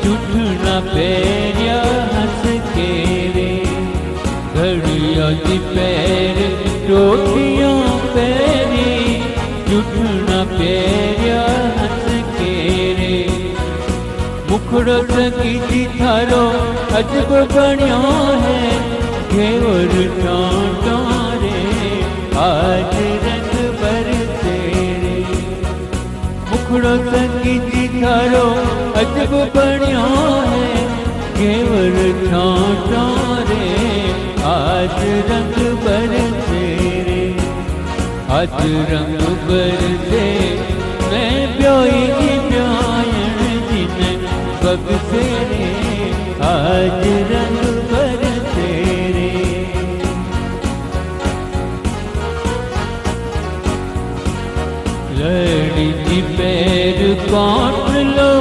जुठना पैरिया हंस के रे। घड़ियों की पैर रोटियों पैरी जुठना पैरिया हंस के रे। मुखड़ो सकी थारो अजब बनियो है घेवर टांटो रे। आज रंग बरसे रे। मुखड़ो सकी थारो अजब बनियो है घेवर टांटो रे। आज रंग बरसे रे। आज रंग बरसे मैं ब्योई थी ब्यायन जिन बगसे रे। आज रंग बरसे रे। लड़ी की पैर काट लो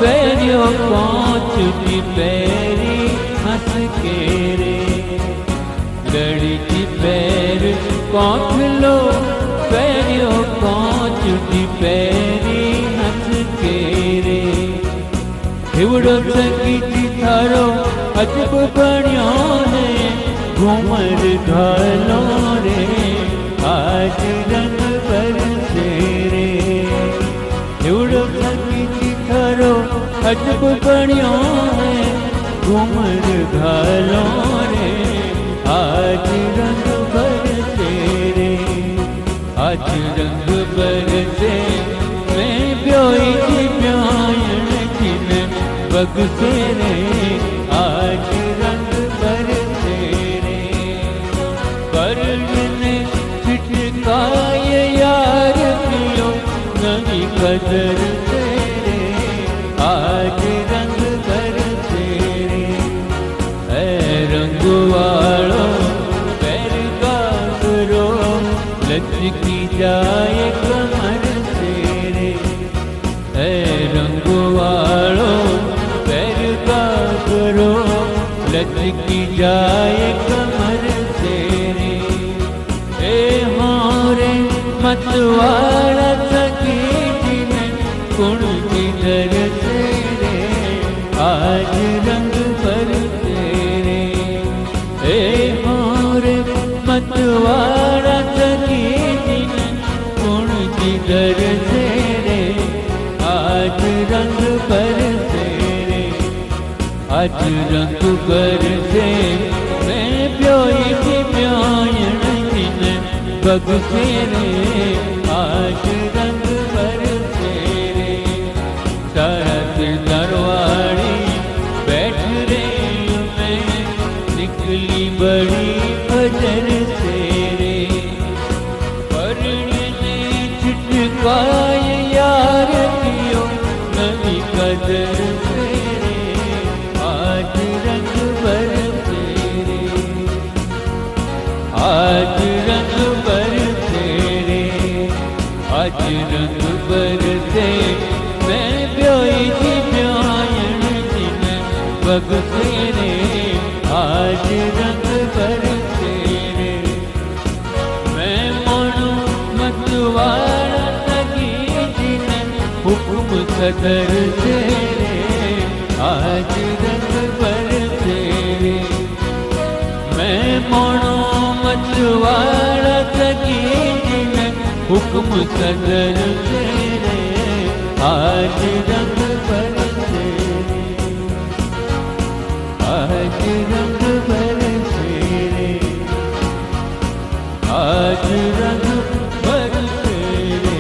पैरियो कांच की पैरी हंस के रे। लड़ी की पैर काट लो पैरियो कांच की पैरी हंस के रे। हिवड़ो सकी थारो अजब बनियो है घूमर घालो रे। आज रंग बरसे रे। हिवड़ो सकी थारो अजब बनियो है घूमर घालो रे। आज रंग बरसे रे। आज रंग बरसे मैं ब्योई थी ब्यायन जिन बगसे रे। आज रंग कदर तेरे, आज रंग भर तेरे। है रंग वालों पैर गागरो, लचकी जाए कमर तेरे। है रंग वालों पैर गागरो, लचकी जाए कमर तेरे। ए होरे मतवाला सखी जिने गुण किधर तेरे, आज रंग पर तेरे। ए होरे मतवाला सखी जिने गुण किधर तेरे, आज रंग पर तेरे। आज रंग पर से मैं प्योई थी प्यायण जिने बग तेरे, आज रंग पर तेरे। तारा दिल दरवाड़ी बैठ रही मैं, निकली बड़ी फजर तेरे। परने ने छिटकाए यार दियो, नवी कदर तेरे, आज रंग पर तेरे। आज रंग पर तेरे, आज रंग पर ते मैं प्योई थी प्यायण जिने बग तेरे, आज रंग पर तेरे। मैं मोनू मतवाला लगी जिने हुक्म कदर तेरे, आज रंग पर तेरे। मैं मोनू मतवाला लगी जिने हुक्म कदर तेरे, आज रंग पर तेरे। आज रंग पर तेरे, आज रंग पर तेरे।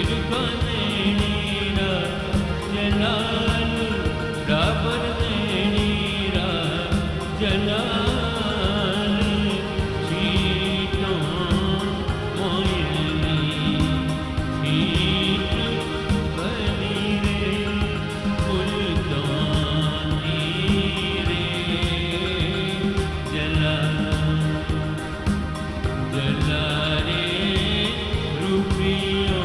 मिर्गानेणीरा जलाल डाबरनेणीरा जलाल शीतो मोयली शीत बनी रे मुल्तानी रे जला जला रे रूपियो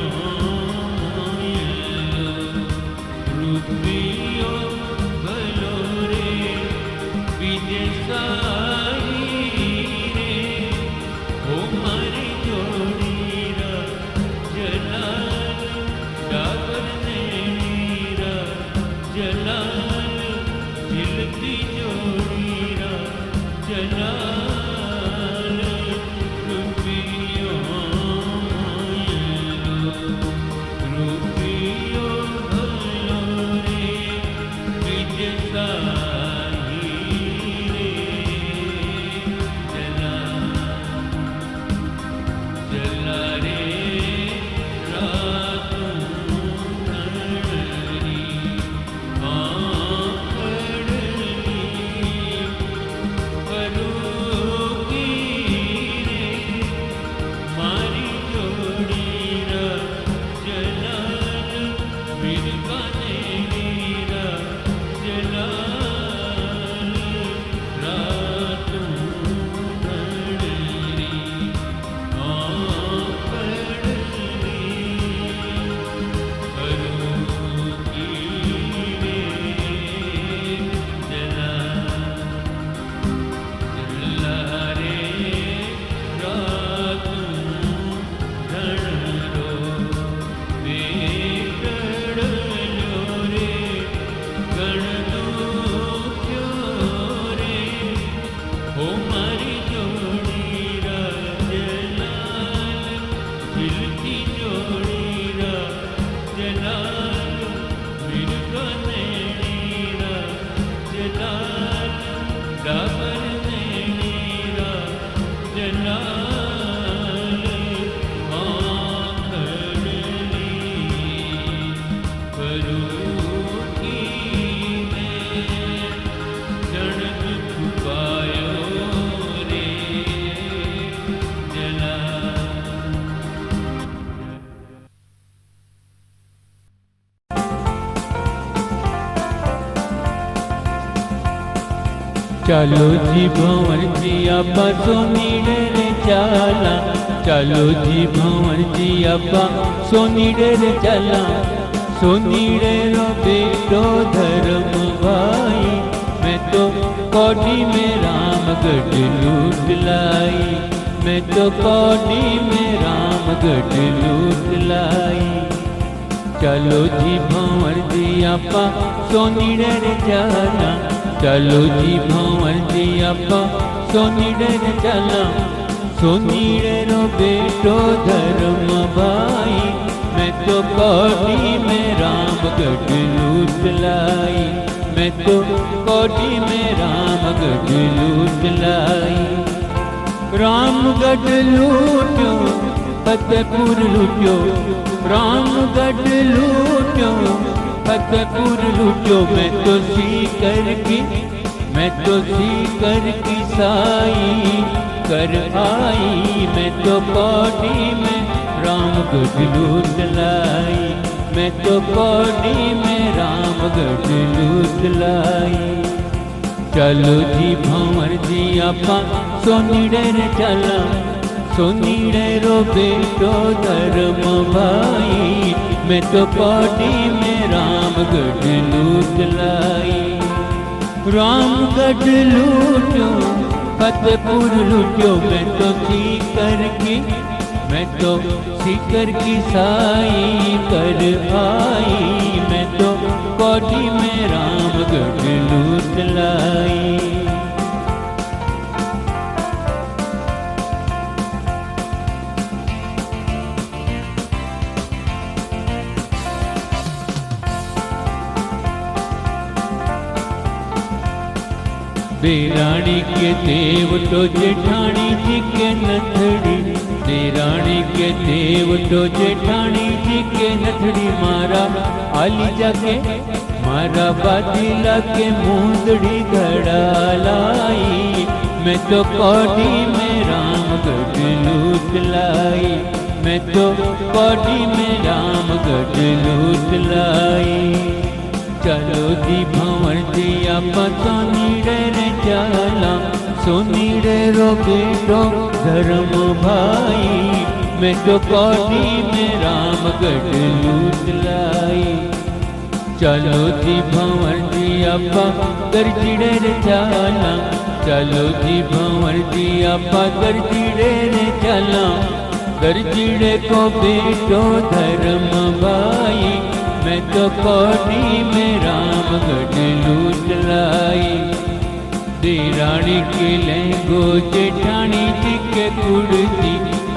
रूपियो भलो रे विदेशाई रे ओ मारी जोड़ीरा जलाल डाबर नेणीरा जलाल झिलती जोड़ीरा जलाल रूपियो रूपियो भलो रे विदेशाई रे जला जला रे रातों खड़ली खड़ली परोगी रे मारी जोड़ीरा जलाल मिर्गानेणीरा जलाल रातों खड़ली परोगी रे जला जला रे रातों ढळलो वेगळलो रे गणदूत्यो रे ओ मारी जोड़ीरा जलाल झिलती जोड़ीरा जलाल मिर्गानेणीरा जलाल डाबर नेणीरा जलाल खड़ली परोगी में जड़क छुपायो रे जला ચાલો જી ભંવરજી આપા સોનીડે રે ચાલા ચાલો જી ભંવરજી આપા સોનીડે રે ચાલા સોનીડે રો બેટો ધર્મ ભાઈ मैं तो कौड़ी में रामगढ़ लूट लाई मैं तो कौड़ी में रामगढ़ लूट लाई चलो जी भंवर जी आपा सोनीड़े रे चाला चलो जी भंवर जी आपा सोनीड़े रे चाला सोनीड़े रो बेटो धर्म भाई मैं तो कौड़ी में रामगढ़ लूट लाई मैं तो कौड़ी में रामगढ़ लूट लाई रामगढ़ लूट्यो फतेहपुर लूट्यो रामगढ़ लूट्यो फतेहपुर लूट्यो मैं तो सीकर की साई कर आई मैं तो कौड़ी में रामगढ़ लूट लाई मैं तो कौड़ी में रामगढ़ लूट लाई चलो जी भंवर जी आपा सोनीड़े रे चला सोनीड़े रो बेटो धर्म भाई मैं तो कौड़ी में रामगढ़ लूट लाई रामगढ़ लूट्यो फतेहपुर लूट्यो मैं तो सीकर की साई कर आई मैं तो कौड़ी में रामगढ़ लूट लाई देराणी के देव तो जेठाणी जी के नथड़ी देराणी के देव तो जेठानी जी के नथड़ी मारा आली जाके मारा बादीला के मुंदड़ी घड़ा लाई। मैं तो कौड़ी में रामगढ़ लूट लाई। मैं तो कौड़ी में रामगढ़ लूट लाई। चलो जी भंवर जी आप सोनीड़े रे चाला सोनीड़े रो बेटो धर्म भाई। मैं तो कौड़ी में रामगढ़ लूट लाई। चलो जी भंवर जी आप गरजीड़े रे चाला चलो जी भंवर जी आप गरजीड़े रे चाला। गरजीड़े को बेटो धर्म भाई। मैं तो कौड़ी में रामगढ़ लूट लाई। देरानी के लहंगो जेठानी जी के कुर्ती।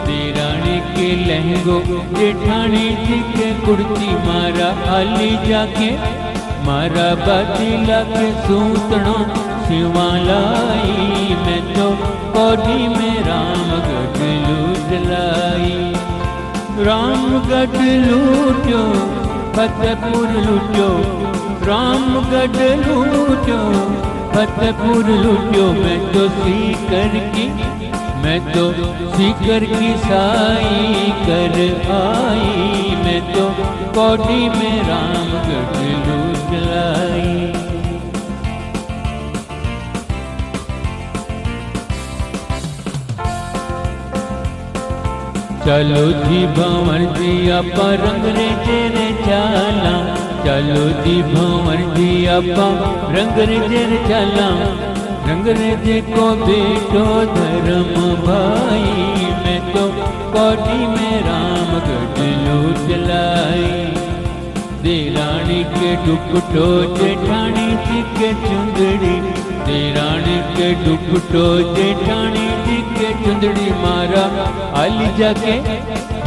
देरानी के लहंगो जेठानी जी के कुर्ती मारा आली जाके मारा बादीला के सूतणो सिवा लाई। मैं तो कौड़ी में रामगढ़ लूट लाई। रामगढ़ लूटो फतेहपुर लूटो रामगढ़ लूटो फतेहपुर लूटो। मैं तो सीकर की साई कर आई। मैं तो कौड़ी में रामगढ़ लूट लाई। चलो जी भंवर जी आप रंग रेजे रे चाला। चलो जी भंवर जी आप रंग रेजे रे चाला। रंग रेजे को बेटो धर्म भाई। मैं तो कौड़ी में रामगढ़ लूट लाई। देरानी के दुपटो जेठानी जी के चुंदड़ी। देरानी के दुपटो जेठानी जी के चुंदड़ी मारा आली जाके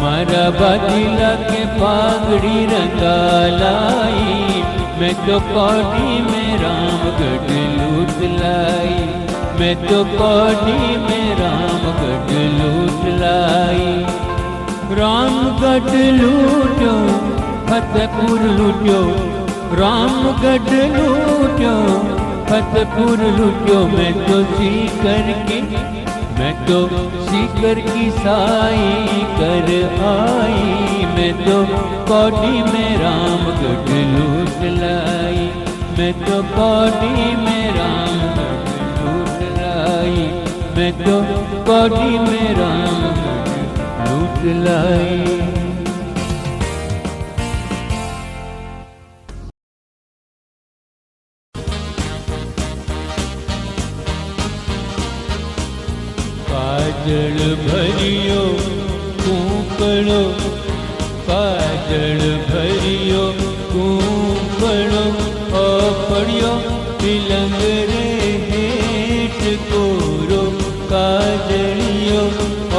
मारा बादीला के पागड़ी रंगा लाई। मैं तो कौड़ी में रामगढ़ लूट लाई। मैं तो कौड़ी में रामगढ़ लूट लाई। रामगढ़ लूटो फतेहपुर लूटो रामगढ़ लूटो फतेहपुर लूटो। मैं तो सीकर की साई कर आई। मैं तो कौड़ी में रामगढ़ लूट लाई। मैं तो कौड़ी में रामगढ़ लूट लाई। मैं तो कौड़ी में रामगढ़ लूट लाई। काजल भरियो कूकड़ो काजल भरियो कूकड़ो ओ पड़ियो तिलंग रे हेठ कोरो। काजलियो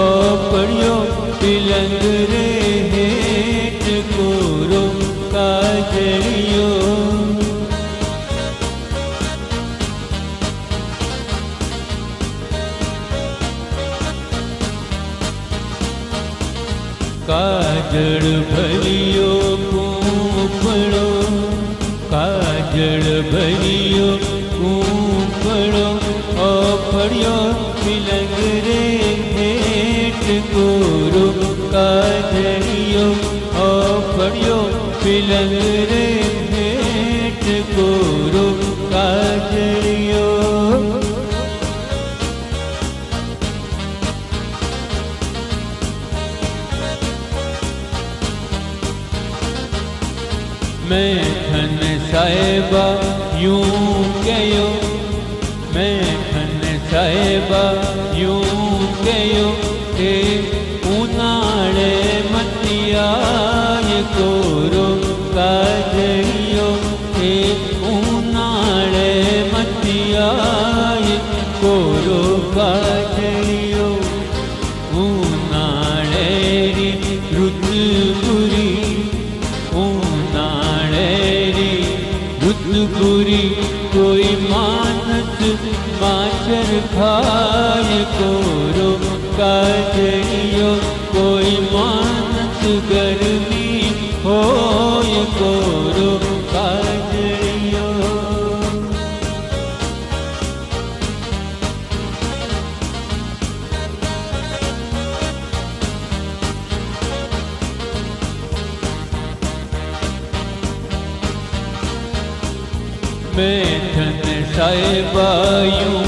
ओ पड़ियो तिलंग रे हेठ कोरो। काजलियो काजल भरियो कूपड़ो काजल भरियो कूपड़ो ओ पड़ियो तिलंग रे हेठ कोरो। काजलियो ओ पड़ियो तिलंग रे हेठ कोरो। काजलियो मैं खन साहिबा यूं कयो। मैं खन साहिबा यूं कयो के उनाड़े मतियाय कोरो। काजलियो के उनाड़े मतियाय कोरो। काजलियो उनाड़े री रुत बुरी बुरी कोई मानस माचर खाय कोरो। काजड़ियो कोई मानत गर्मी होय कोरो काजड़ियो। मैं धन साहिबा यूं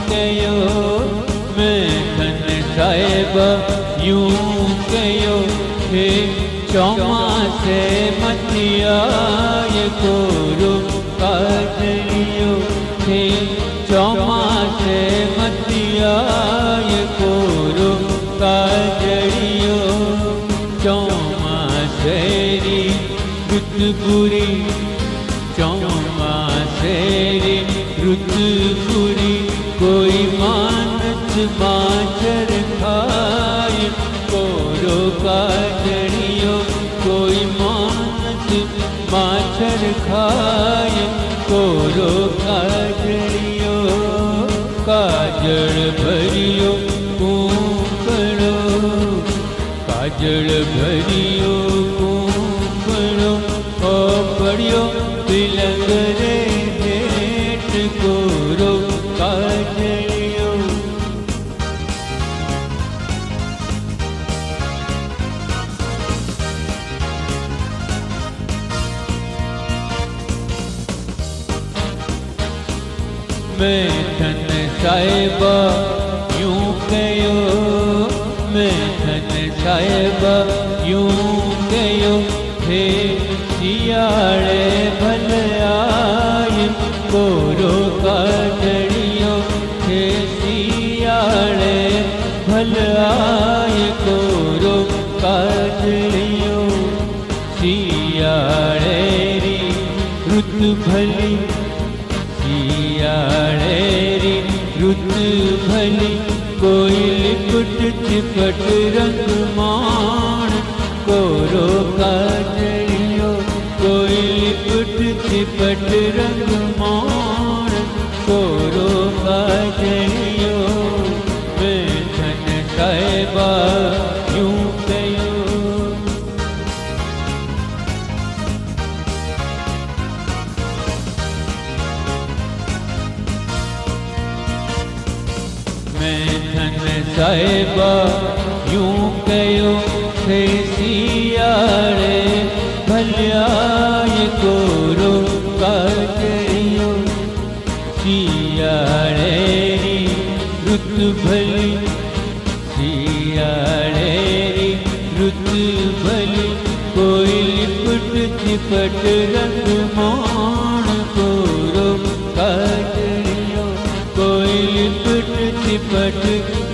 कयो, मैं धन साहिबा यूं कयो, हे चौमासे मथियाय कोरो काजड़ियो, हे चौमासे मथियाय कोरो काजड़ियो। चौमासेरी रुत बुरी, चौमासेरी रुत बुरी, कोई मानत माचर खाय कोरो काजड़ियो, कोई मानत माचर खाय कोरो काजड़ियो। काजड़ भरियो कूपड़ो, काजड़ भरियो कूपड़ो, ओ पड़ियो तिलक रे हेठ कोरो काजड़ियो। मैं धन साहिबा यूं कयो, मैं धन साहिबा यूं कयो, हे सियाड़े भलयाय कोरो काजड़ियो, हे सियाड़े भलयाय कोरो काजड़ियो। सियाड़े री रुत भली, सियाड़े री रुत भली, कोई लिपट चिपट रंग मान कोरो काजड़ियो, कोई लिपट चिपट रंग मान कोरो काजड़ियो। मैं धन साहिबा यूं कयो, मैं धन साहिबा यूं कयो, हे सियाड़े भलयाय कोरो काजड़ियो। सियाड़े री रुत भली, सियाड़े री रुत भली, कोई लिपट चिपट रंग मान कोरो काजड़ियो, कोई लिपट चिपट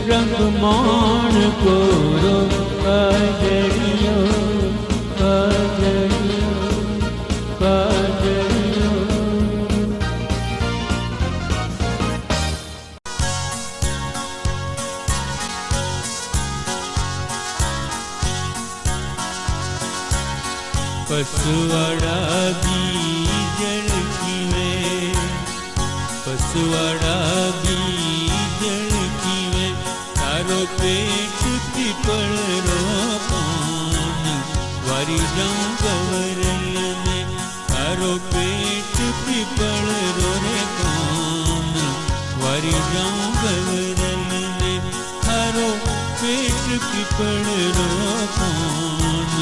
रंग मान कोरो काजड़ियो, काजड़ियो, काजड़ियो। पसुवाड़ा बीजल कीवे, पसुवाड़ा बीजल कीवे, तारो पेट पीपल रो पान, वारी जाऊं गवरल में, तारो पेट पीपल रो रे पान, वारी जाऊं गवरल में, तारो पेट पीपल रो पान,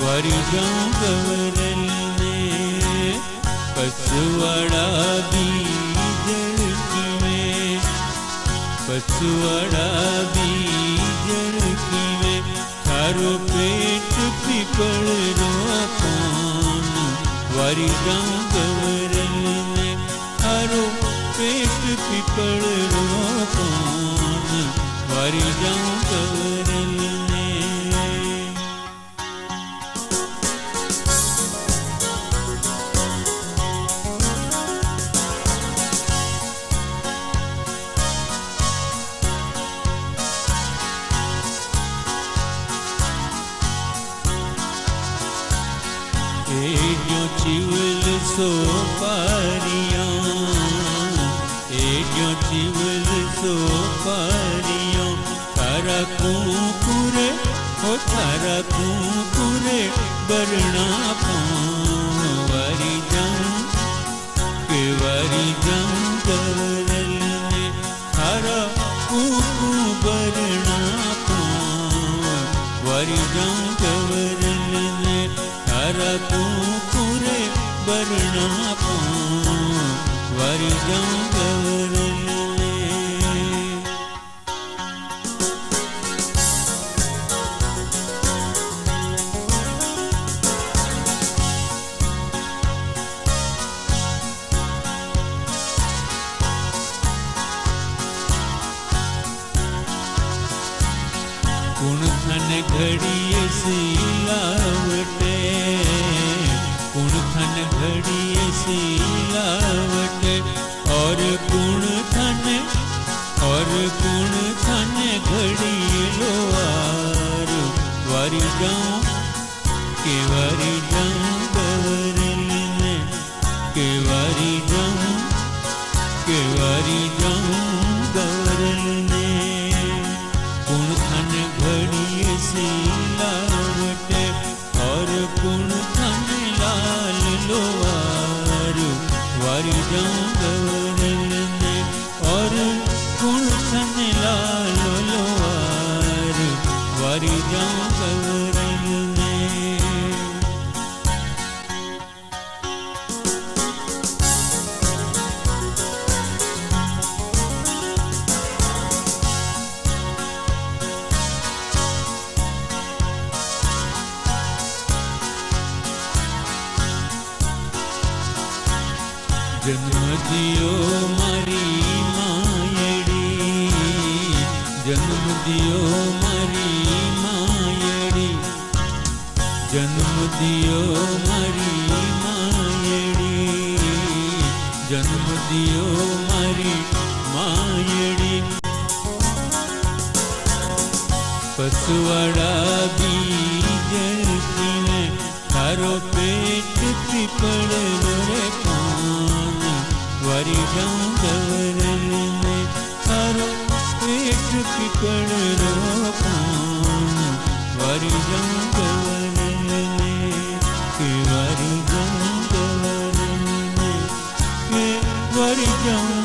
वारी जाऊं गवरल में। पसुवाड़ा बीजल कीवे, पसुवाड़ा बीजल कीवे, थारो पेट पीपल रो पान, वारी जाऊं गवरल में, थारो पेट पीपल रो पान, वारी जाऊं गवरल में। एड्यो चिवल सो पारियां, एड्यो चिवल सो पारियां, तारा थारा कुकुरे ओ थारा कुकुरे बरना पाऊं वारी जाऊं के वारी जाऊं गवरल ने थारा कुकु बरना पाऊं वारी जाऊं गवरल ने थारा कुकुरे बरना पाऊं वारी जाऊं गवरल ने। कुण खन घड़िए सिलावटे कुण खन घड़िए सिलावटे और कुण खन घड़िए लोहार वारी जाऊं के वारी जाऊं गवरल ने के वारी जाऊं के वारी जाऊं गवरल ने। कुण खन घड़िए सिलावटे और कुण खन लाल लोहार वारी जाऊं गवरल ने और कुण खन लाल लोहार वारी जाऊं गवरल ने। जन्म दियो मारी मायड़ी जन्म दियो मारी मायड़ी जन्म दियो मारी मायड़ी जन्म दियो मारी मायड़ी पसवाड़ा बीज ने थारो पेट पीपड़ रे पान वारी जाऊं गवरल ने थारो पेट पीपड़ रो पान वारी जाऊं गवरल ने के वारी जाऊं गवरल ने के वारी जाऊं